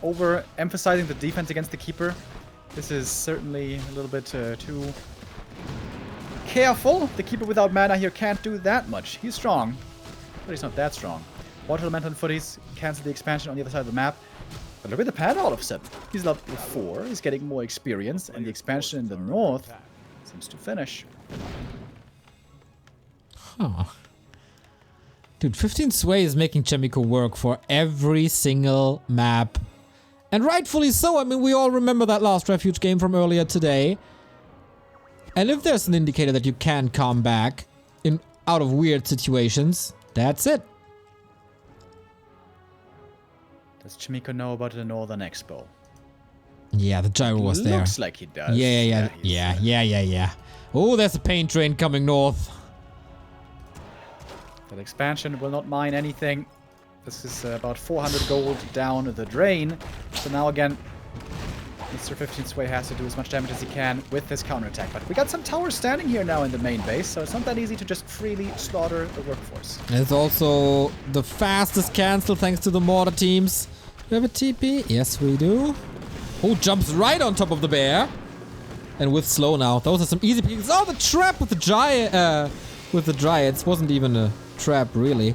overemphasizing the defense against the Keeper. This is certainly a little bit too careful. The Keeper without mana here can't do that much. He's strong, but he's not that strong. Water elemental and footies cancel the expansion on the other side of the map. But look at the Panda all of a sudden. He's level 4, he's getting more experience, and the expansion in the north seems to finish. Huh. Dude, 15 Sway is making Chaemiko work for every single map. And rightfully so. I mean, we all remember that last Refuge game from earlier today. And if there's an indicator that you can come back out of weird situations, that's it. Does Chaemiko know about the Northern Expo? Yeah, the gyro was there. Looks like he does. Yeah. Oh, there's a pain train coming north. That expansion will not mine anything. This is about 400 gold down the drain. So now again, Mr. 15 Sway has to do as much damage as he can with his counterattack. But we got some towers standing here now in the main base, so it's not that easy to just freely slaughter the workforce. It's also the fastest cancel thanks to the mortar teams. Do we have a TP? Yes, we do. Oh, jumps right on top of the bear. And with slow now. Those are some easy picks. Oh, the trap with the giant, with the dryads. Wasn't even a trap, really.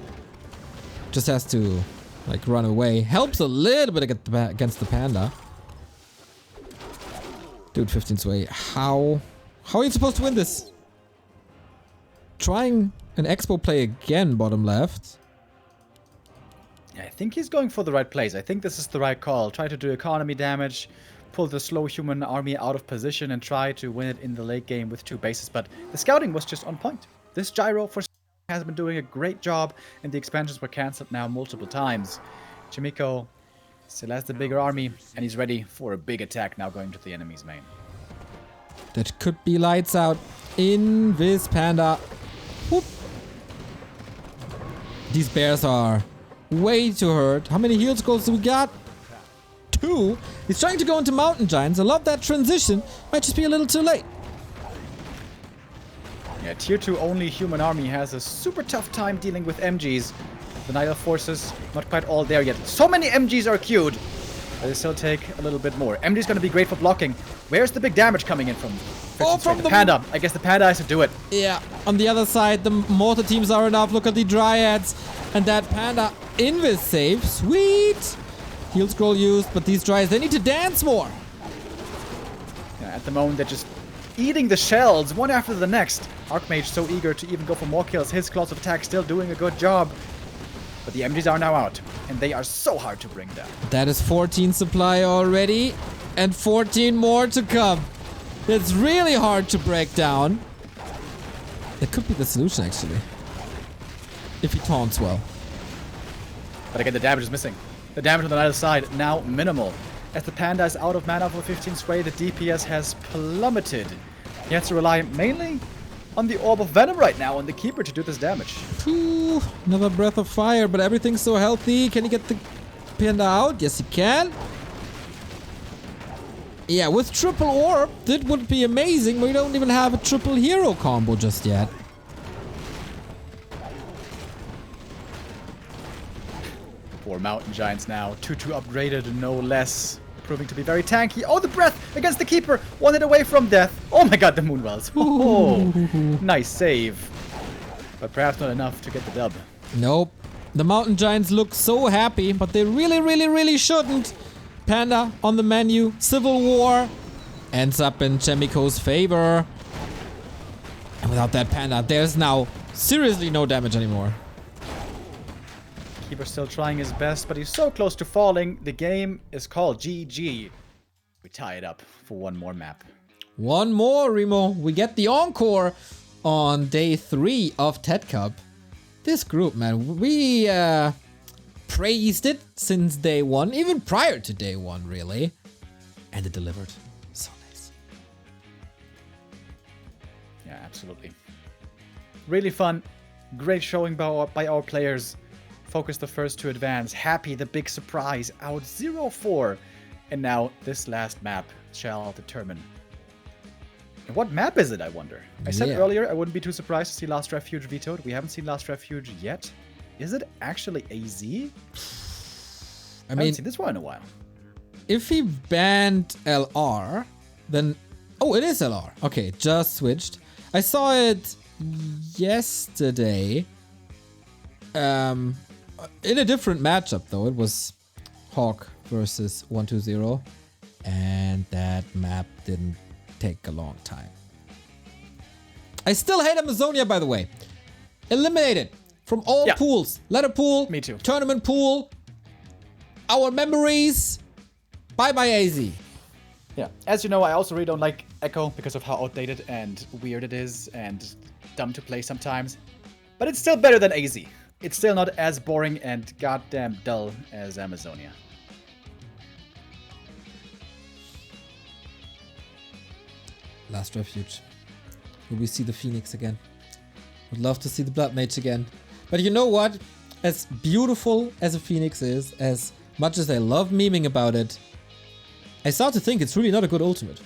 Just has to, like, run away. Helps a little bit against the panda. Dude, 15 Sway. How are you supposed to win this? Trying an expo play again, bottom left. I think he's going for the right plays. I think this is the right call. Try to do economy damage, pull the slow human army out of position, and try to win it in the late game with 2 bases. But the scouting was just on point. This gyro for has been doing a great job, and the expansions were cancelled now multiple times. Chaemiko still has the bigger army, and he's ready for a big attack now going to the enemy's main. That could be lights out. In this panda. Whoop. These bears are way too hurt. How many heal scrolls do we got? 2. He's trying to go into mountain giants. I love that transition. Might just be a little too late. Yeah, tier 2 only human army has a super tough time dealing with MGs. The Nile forces, not quite all there yet. So many MGs are queued. But they still take a little bit more. MG's gonna be great for blocking. Where's the big damage coming in from? Oh, from the panda. I guess the panda has to do it. Yeah, on the other side, the mortar teams are enough. Look at the dryads. And that panda invis save. Sweet. Heal scroll used, but these dryads, they need to dance more. Yeah, at the moment, they're just eating the shells one after the next. Archmage so eager to even go for more kills. His claws of attack still doing a good job. But the MGs are now out, and they are so hard to bring down. That is 14 supply already, and 14 more to come. It's really hard to break down. That could be the solution, actually. If he taunts well. But again, the damage is missing. The damage on the other side now minimal. As the panda is out of mana for 15 Sway, the DPS has plummeted. He has to rely mainly on the Orb of Venom right now on the Keeper to do this damage. Ooh, another breath of fire, but everything's so healthy. Can he get the panda out? Yes, he can. Yeah, with triple orb, that would be amazing. We don't even have a triple hero combo just yet. Four mountain giants now, 2-2 upgraded, no less. Proving to be very tanky. Oh, the breath against the Keeper. 1 hit away from death. Oh my god, the Moonwells. Oh, nice save. But perhaps not enough to get the dub. Nope. The mountain giants look so happy, but they really shouldn't. Panda on the menu. Civil War ends up in Chaemiko's favor. And without that panda, there's now seriously no damage anymore. Keeper still trying his best, but he's so close to falling. The game is called GG. We tie it up for one more map. One more, Remo. We get the encore on day 3 of TeD Cup. This group, man, we praised it since day 1, even prior to day 1, really. And it delivered. So nice. Yeah, absolutely. Really fun. Great showing by our players. Focus the first to advance. Happy, the big surprise. Out 0-4. And now this last map shall determine. And what map is it, I wonder? I said earlier I wouldn't be too surprised to see Last Refuge vetoed. We haven't seen Last Refuge yet. Is it actually AZ? I haven't seen this one in a while. If he banned LR, then... Oh, it is LR. Okay, just switched. I saw it yesterday. In a different matchup, though. It was Hawk versus 120. And that map didn't take a long time. I still hate Amazonia, by the way. Eliminated from all pools. Ladder pool. Me too. Tournament pool. Our memories. Bye-bye, AZ. Yeah, as you know, I also really don't like Echo because of how outdated and weird it is and dumb to play sometimes. But it's still better than AZ. It's still not as boring and goddamn dull as Amazonia. Last Refuge. Will we see the Phoenix again? Would love to see the Blood Mage again. But you know what? As beautiful as a Phoenix is, as much as I love memeing about it, I start to think it's really not a good ultimate.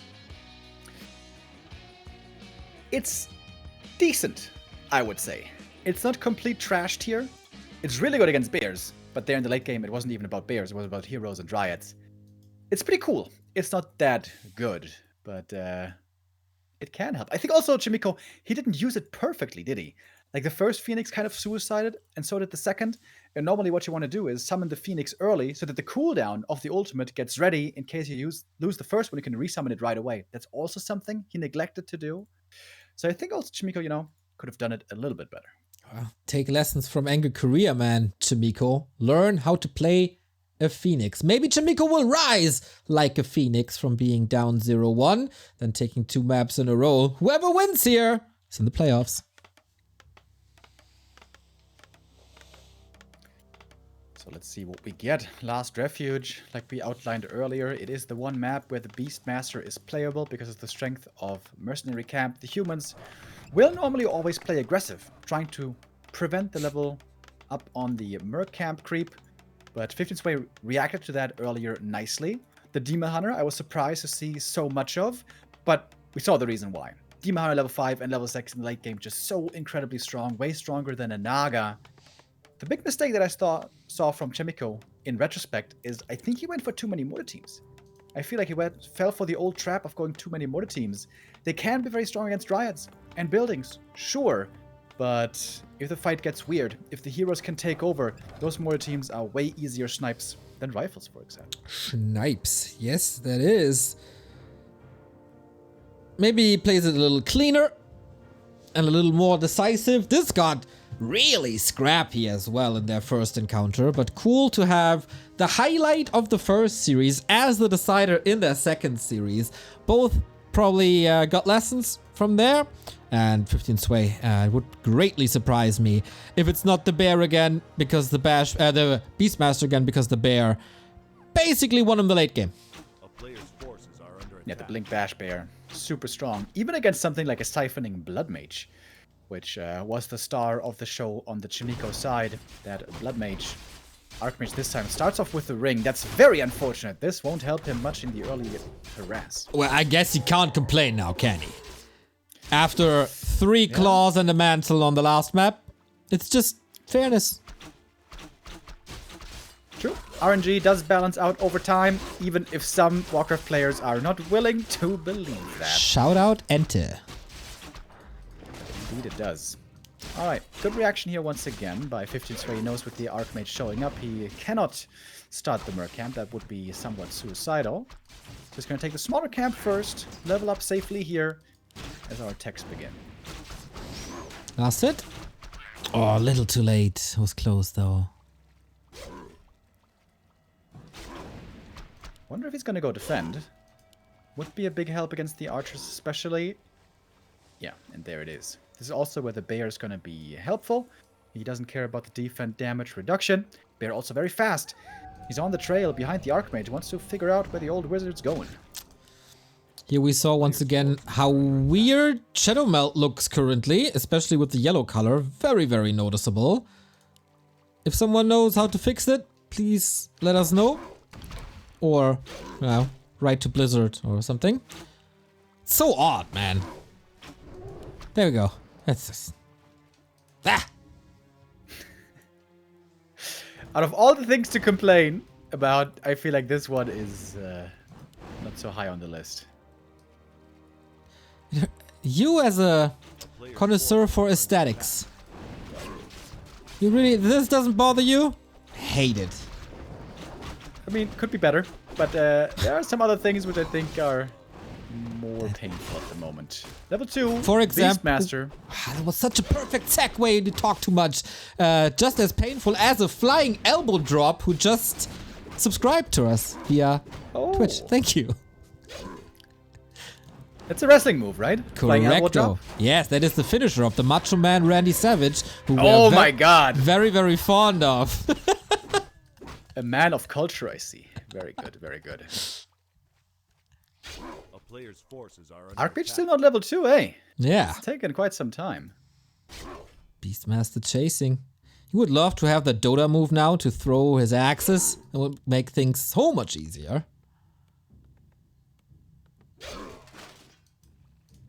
It's decent, I would say. It's not complete trash tier. It's really good against bears, but there in the late game, it wasn't even about bears. It was about heroes and dryads. It's pretty cool. It's not that good, but it can help. I think also Chaemiko, he didn't use it perfectly, did he? Like the first Phoenix kind of suicided, and so did the second. And normally what you want to do is summon the Phoenix early so that the cooldown of the ultimate gets ready in case you lose the first one, you can resummon it right away. That's also something he neglected to do. So I think also Chaemiko, could have done it a little bit better. Take lessons from Angry Career Man, Chaemiko. Learn how to play a Phoenix. Maybe Chaemiko will rise like a Phoenix from being down 0-1, then taking 2 maps in a row. Whoever wins here is in the playoffs. So let's see what we get. Last Refuge, like we outlined earlier, it is the one map where the Beastmaster is playable because of the strength of Mercenary Camp. The humans will normally always play aggressive, trying to prevent the level up on the Merc Camp creep, but 15 Sway reacted to that earlier nicely. The Demon Hunter I was surprised to see so much of, but we saw the reason why. Demon Hunter level 5 and level 6 in the late game just so incredibly strong, way stronger than a Naga. The big mistake that I saw from Chaemiko in retrospect is I think he went for too many mortar teams. I feel like he fell for the old trap of going too many mortar teams. They can be very strong against dryads and buildings, sure, but if the fight gets weird, if the heroes can take over, those mortar teams are way easier snipes than rifles, for example. Snipes, yes, that is. Maybe he plays it a little cleaner and a little more decisive. This got really scrappy as well in their first encounter, but cool to have the highlight of the first series as the decider in their second series. Both probably got lessons from there, and 15 Sway would greatly surprise me if it's not the bear again, because the Beastmaster again, because the bear basically won in the late game. A player's forces are under attack. Yeah, the Blink Bash Bear, super strong, even against something like a Siphoning Blood Mage, which was the star of the show on the Chaemiko side. That Blood Mage, Archmage this time, starts off with the ring. That's very unfortunate. This won't help him much in the early harass. Well, I guess he can't complain now, can he? After 3 claws and a mantle on the last map, it's just fairness. True. RNG does balance out over time, even if some Warcraft players are not willing to believe that. Shout out Ente. Indeed it does. Alright, good reaction here once again by 15 Sway. He knows with the Archmage showing up, he cannot start the Merc Camp. That would be somewhat suicidal. So he's going to take the smaller camp first, level up safely here as our attacks begin. That's it. Oh, a little too late. It was close though. Wonder if he's going to go defend. Would be a big help against the archers especially. Yeah, and there it is. This is also where the bear is going to be helpful. He doesn't care about the defense damage reduction. Bear also very fast. He's on the trail behind the Archmage. Wants to figure out where the old wizard's going. Here we saw once again how weird Shadow Melt looks currently, especially with the yellow color. Very, very noticeable. If someone knows how to fix it, please let us know. Or, write to Blizzard or something. It's so odd, man. There we go. That's just... Ah! Out of all the things to complain about, I feel like this one is not so high on the list. You as a connoisseur for aesthetics. You really... This doesn't bother you? Hate it. I mean, could be better, but there are some other things which I think are more painful at the moment. Level 2, for example, Beastmaster. That was such a perfect segue to talk too much. Just as painful as a flying elbow drop who just subscribed to us via Twitch. Thank you. It's a wrestling move, right? Flying elbow drop? Yes, that is the finisher of the Macho Man Randy Savage, who Oh we're my god! very, very fond of. A man of culture, I see. Very good, very good. A player's forces are under Archmage attack. still not level 2, eh? Yeah. It's taken quite some time. Beastmaster chasing. He would love to have the Dota move now to throw his axes. It would make things so much easier.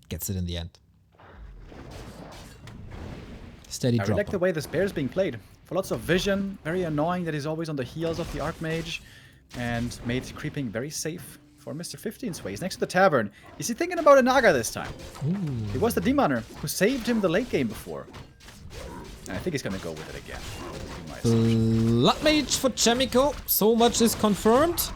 gets it in the end. Steady I drop. really like the way this bear is being played. For lots of vision, very annoying that he's always on the heels of the Archmage, and made creeping very safe for Mr. 15's way. He's next to the tavern. Is he thinking about a Naga this time? Ooh. It was the Demon Hunter who saved him the late game before. And I think he's gonna go with it again. Blood Mage for Chaemiko. So much is confirmed.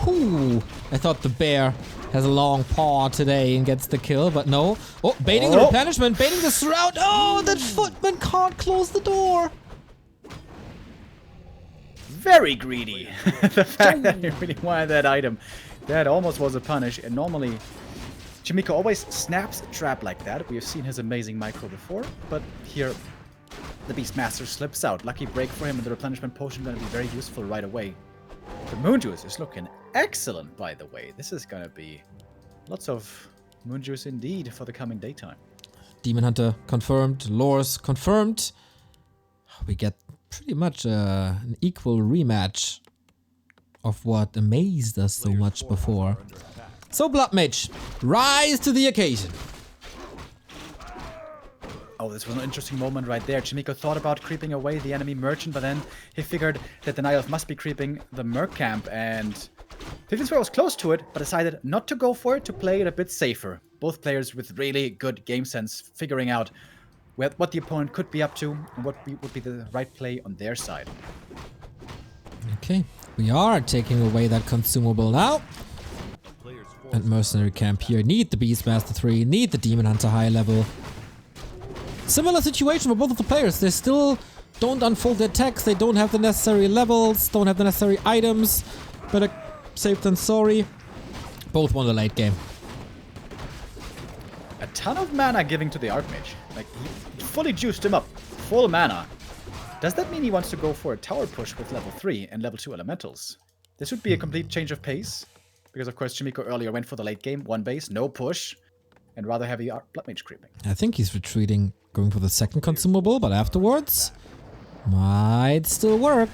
Ooh, I thought the bear has a long paw today and gets the kill, but no. Oh, baiting the replenishment, baiting the surround. Oh, that footman can't close the door. Very greedy. The fact that he really wanted that item. That almost was a punish. And normally, Chaemiko always snaps a trap like that. We have seen his amazing micro before. But here, the Beastmaster slips out. Lucky break for him, and the replenishment potion going to be very useful right away. The Moon Juice is looking excellent, by the way. This is going to be lots of Moon Juice indeed for the coming daytime. Demon Hunter confirmed. Lores confirmed. We get pretty much an equal rematch of what amazed us so much before. So Blood Mage, rise to the occasion. Oh, this was an interesting moment right there. Chaemiko thought about creeping away the enemy merchant, but then he figured that the Night Elf must be creeping the Merc camp, and 15 Square was close to it, but decided not to go for it, to play it a bit safer. Both players with really good game sense, figuring out what the opponent could be up to and what would be the right play on their side. Okay, we are taking away that consumable now. And Mercenary Camp here need the Beastmaster 3, need the Demon Hunter high level. Similar situation for both of the players. They still don't unfold their techs, they don't have the necessary levels, don't have the necessary items. Better safe than sorry. Both won the late game. A ton of mana giving to the Archmage. Like, he fully juiced him up. Full mana. Does that mean he wants to go for a tower push with level 3 and level 2 elementals? This would be a complete change of pace. Because, of course, Chaemiko earlier went for the late game. One base, no push. And rather heavy Blood Mage creeping. I think he's retreating, going for the second consumable, but afterwards might still work.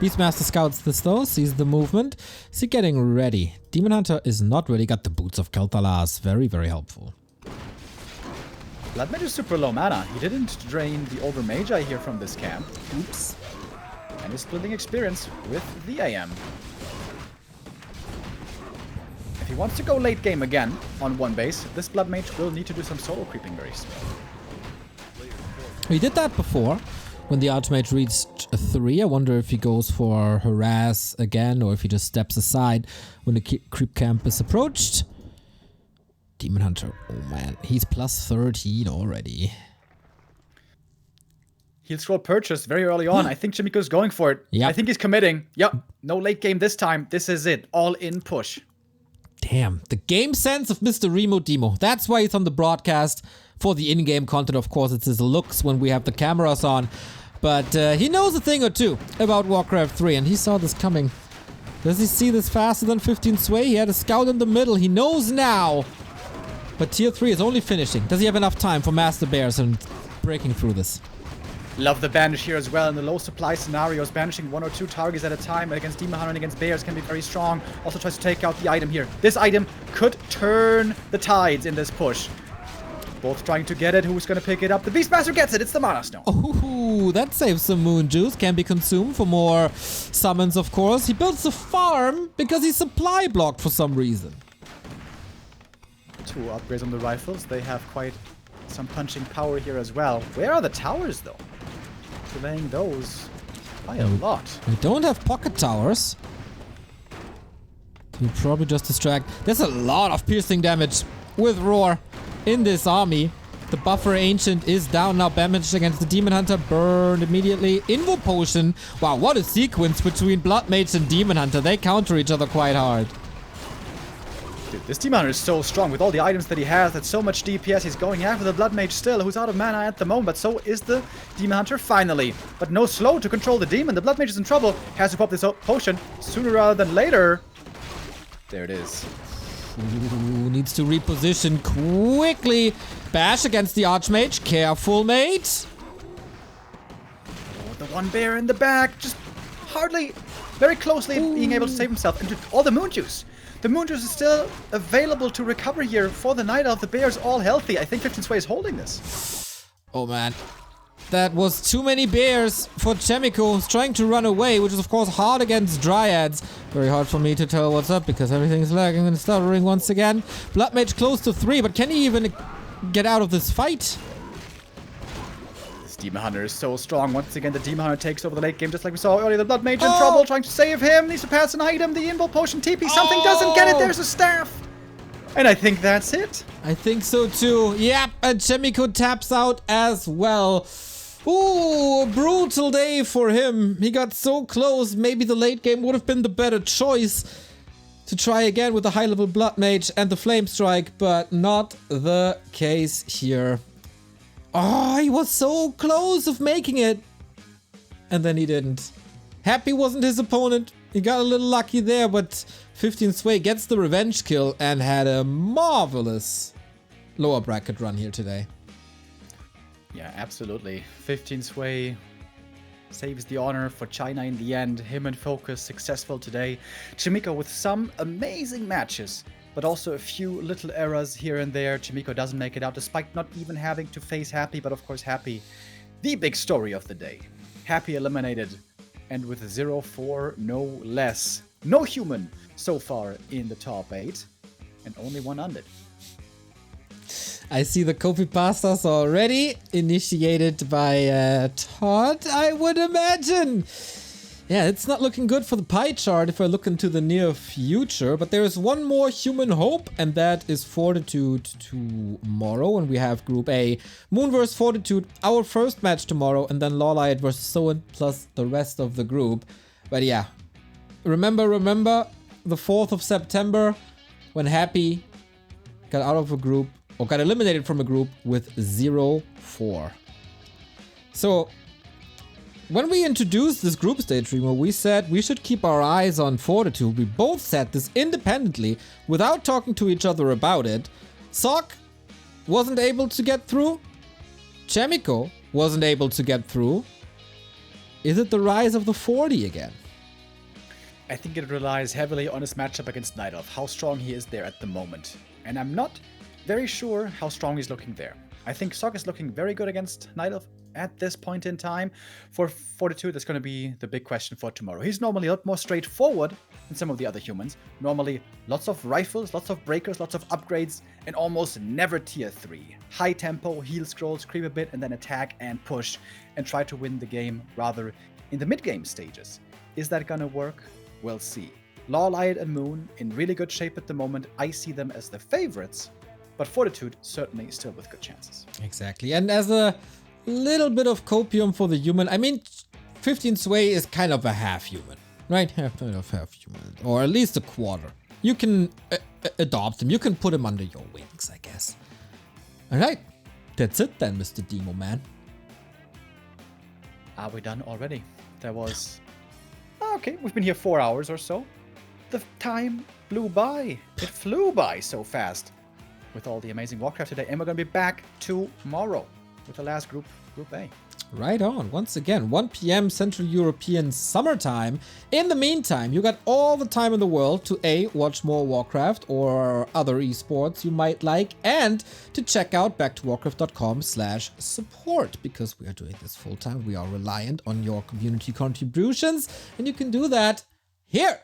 Beastmaster scouts this though, sees the movement. Is he getting ready? Demon Hunter is not ready. Got the Boots of Kel'Thalas. Very, very helpful. Blood Mage is super low mana. He didn't drain the Ogre Mage I hear from this camp. Oops. And is splitting experience with the AM. If he wants to go late game again on one base, this Blood Mage will need to do some solo creeping very soon. He did that before, when the Archmage reached 3. I wonder if he goes for Harass again, or if he just steps aside when the creep camp is approached. Demon Hunter, oh man, he's plus 13 already. He'll scroll purchase very early on. I think Chaemiko's going for it. Yep. I think he's committing. Yep, no late game this time. This is it. All in push. Damn, the game sense of Mr. Remo Demo. That's why he's on the broadcast. For the in-game content, of course, it's his looks when we have the cameras on. But he knows a thing or two about Warcraft 3, and he saw this coming. Does he see this faster than 15 Sway? He had a scout in the middle. He knows now. But tier 3 is only finishing. Does he have enough time for Master Bears and breaking through this? Love the banish here as well in the low supply scenarios. Banishing 1 or 2 targets at a time against Demon Hunter and against Bears can be very strong. Also tries to take out the item here. This item could turn the tides in this push. Both trying to get it. Who's going to pick it up? The Beastmaster gets it. It's the Mana Stone. Oh, that saves some Moon Juice. Can be consumed for more summons, of course. He builds a farm because he's supply blocked for some reason. 2 upgrades on the rifles. They have quite some punching power here as well. Where are the towers, though? Delaying those by a lot. We don't have pocket towers. You probably just distract. There's a lot of piercing damage with Roar in this army. The Buffer Ancient is down now, damaged against the Demon Hunter. Burned immediately. Invo Potion. Wow, what a sequence between Blood Mage and Demon Hunter. They counter each other quite hard. Dude, this Demon Hunter is so strong with all the items that he has. That's so much DPS. He's going after the Blood Mage still, who's out of mana at the moment. But so is the Demon Hunter finally. But no slow to control the Demon. The Blood Mage is in trouble. Has to pop this potion sooner rather than later. There it is. Ooh, needs to reposition quickly. Bash against the Archmage. Careful, mate. Oh, the one bear in the back. Just hardly, very closely being able to save himself. And all the Moon Juice. The Moonjuice is still available to recover here for the Night Elf. The Bear's all healthy. I think 15 Sway is holding this. Oh man. That was too many bears for Chaemiko, who's trying to run away, which is of course hard against Dryads. Very hard for me to tell what's up because everything is lagging and stuttering once again. Blood Mage close to 3, but can he even get out of this fight? This Demon Hunter is so strong. Once again, the Demon Hunter takes over the late game, just like we saw earlier. The Blood Mage in trouble, trying to save him. Needs to pass an item. The Invul Potion TP. Something doesn't get it. There's a staff. And I think that's it. I think so too. Yep, and Chaemiko taps out as well. Ooh, brutal day for him. He got so close. Maybe the late game would have been the better choice to try again with the high-level Blood Mage and the Flame Strike, but not the case here. Oh, he was so close of making it. And then he didn't. Happy wasn't his opponent. He got a little lucky there, but 15 Sway gets the revenge kill and had a marvelous lower bracket run here today. Yeah, absolutely. 15 Sway saves the honor for China in the end. Him and Focus successful today. Chaemiko with some amazing matches, but also a few little errors here and there. Chaemiko doesn't make it out despite not even having to face Happy, but of course Happy, the big story of the day. Happy eliminated, and with 0-4, no less. No human so far in the top 8, and only one undead. I see the copy pastas already initiated by Todd, I would imagine. Yeah, it's not looking good for the pie chart if I look into the near future, but there is one more human hope, and that is Fortitude tomorrow, and we have Group A, Moon vs Fortitude, our first match tomorrow, and then Lawlight vs Soen plus the rest of the group. But yeah, remember the 4th of September when Happy got out of a group, or got eliminated from a group with 0-4. So, when we introduced this group stage, Remo, we said we should keep our eyes on Fortitude. We both said this independently, without talking to each other about it. Sok wasn't able to get through. Chaemiko wasn't able to get through. Is it the rise of the 40 again? I think it relies heavily on his matchup against Night Elf, how strong he is there at the moment. And I'm not very sure how strong he's looking there. I think Sok is looking very good against Night Elf at this point in time. For Fortitude, that's going to be the big question for tomorrow. He's normally a lot more straightforward than some of the other humans. Normally, lots of rifles, lots of breakers, lots of upgrades, and almost never tier 3. High tempo, heal scrolls, creep a bit, and then attack and push, and try to win the game rather in the mid-game stages. Is that going to work? We'll see. Lawlight and Moon in really good shape at the moment. I see them as the favorites, but Fortitude certainly still with good chances. Exactly. And as a little bit of copium for the human, I mean, 15 Sway is kind of a half human, right? Half human, or at least a quarter. You can adopt him. You can put him under your wings, I guess. All right. That's it then, Mr. Demo Man. Are we done already? There was... Okay, we've been here 4 hours or so. The time flew by. It flew by so fast with all the amazing Warcraft today. And we're going to be back tomorrow with the last group, Group A. Right on. Once again, 1 p.m. Central European summertime. In the meantime, you got all the time in the world to A, watch more Warcraft or other esports you might like, and to check out backtowarcraft.com/support, because we are doing this full time. We are reliant on your community contributions, and you can do that here,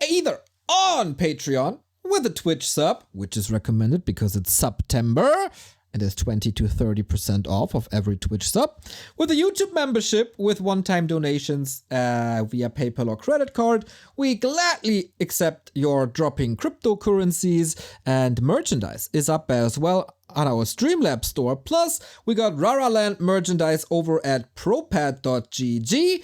either on Patreon with a Twitch sub, which is recommended because it's September, and is 20 to 30% off of every Twitch sub, with a YouTube membership with one-time donations via PayPal or credit card. We gladly accept your dropping cryptocurrencies, and merchandise is up as well on our Streamlabs store. Plus, we got Raraland merchandise over at propad.gg.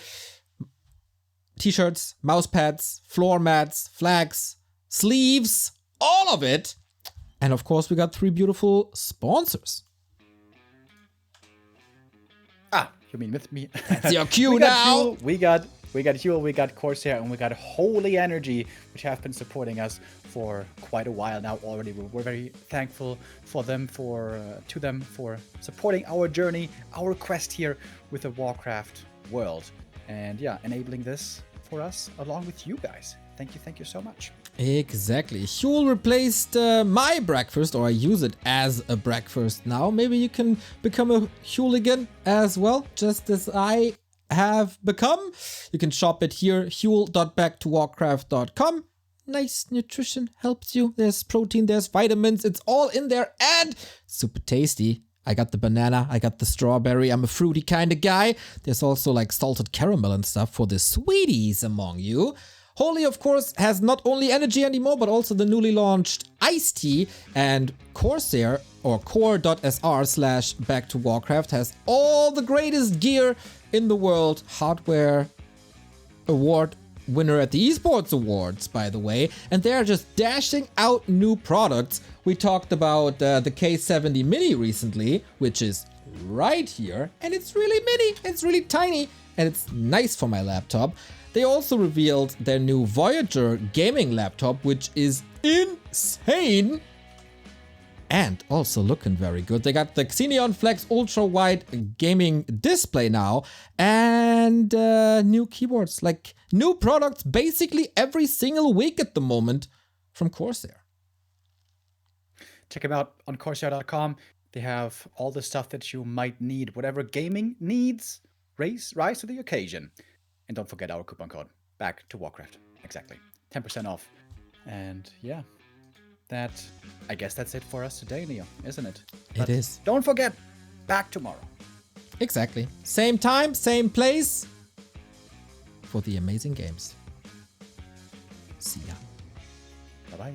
T-shirts, mouse pads, floor mats, flags, sleeves, all of it. And of course, we got 3 beautiful sponsors. You mean with me? It's your cue now. We got Huel, we got Corsair, and we got Holy Energy, which have been supporting us for quite a while now already. We're very thankful to them for supporting our journey, our quest here with the Warcraft world, and yeah, enabling this for us along with you guys. Thank you so much. Exactly. Huel replaced my breakfast, or I use it as a breakfast now. Maybe you can become a Hueligan as well, just as I have become. You can shop it here, huel.backtowarcraft.com. Nice nutrition helps you. There's protein, there's vitamins, it's all in there, and super tasty. I got the banana, I got the strawberry. I'm a fruity kind of guy. There's also like salted caramel and stuff for the sweeties among you. Holy, of course, has not only energy anymore, but also the newly launched iced tea. And CORSAIR, or core.sr/back-to-Warcraft, has all the greatest gear in the world. Hardware award winner at the Esports Awards, by the way. And they're just dashing out new products. We talked about the K70 Mini recently, which is right here. And it's really mini, it's really tiny, and it's nice for my laptop. They also revealed their new Voyager gaming laptop, which is insane and also looking very good. They got the Xeneon Flex Ultra Wide gaming display now, and new keyboards, like new products basically every single week at the moment from CORSAIR. Check them out on CORSAIR.com. They have all the stuff that you might need. Whatever gaming needs, rise to the occasion. And don't forget our coupon code, back to Warcraft. Exactly. 10% off. And yeah, I guess that's it for us today, Neo, isn't it? It is. Don't forget, back tomorrow. Exactly. Same time, same place for the amazing games. See ya. Bye-bye.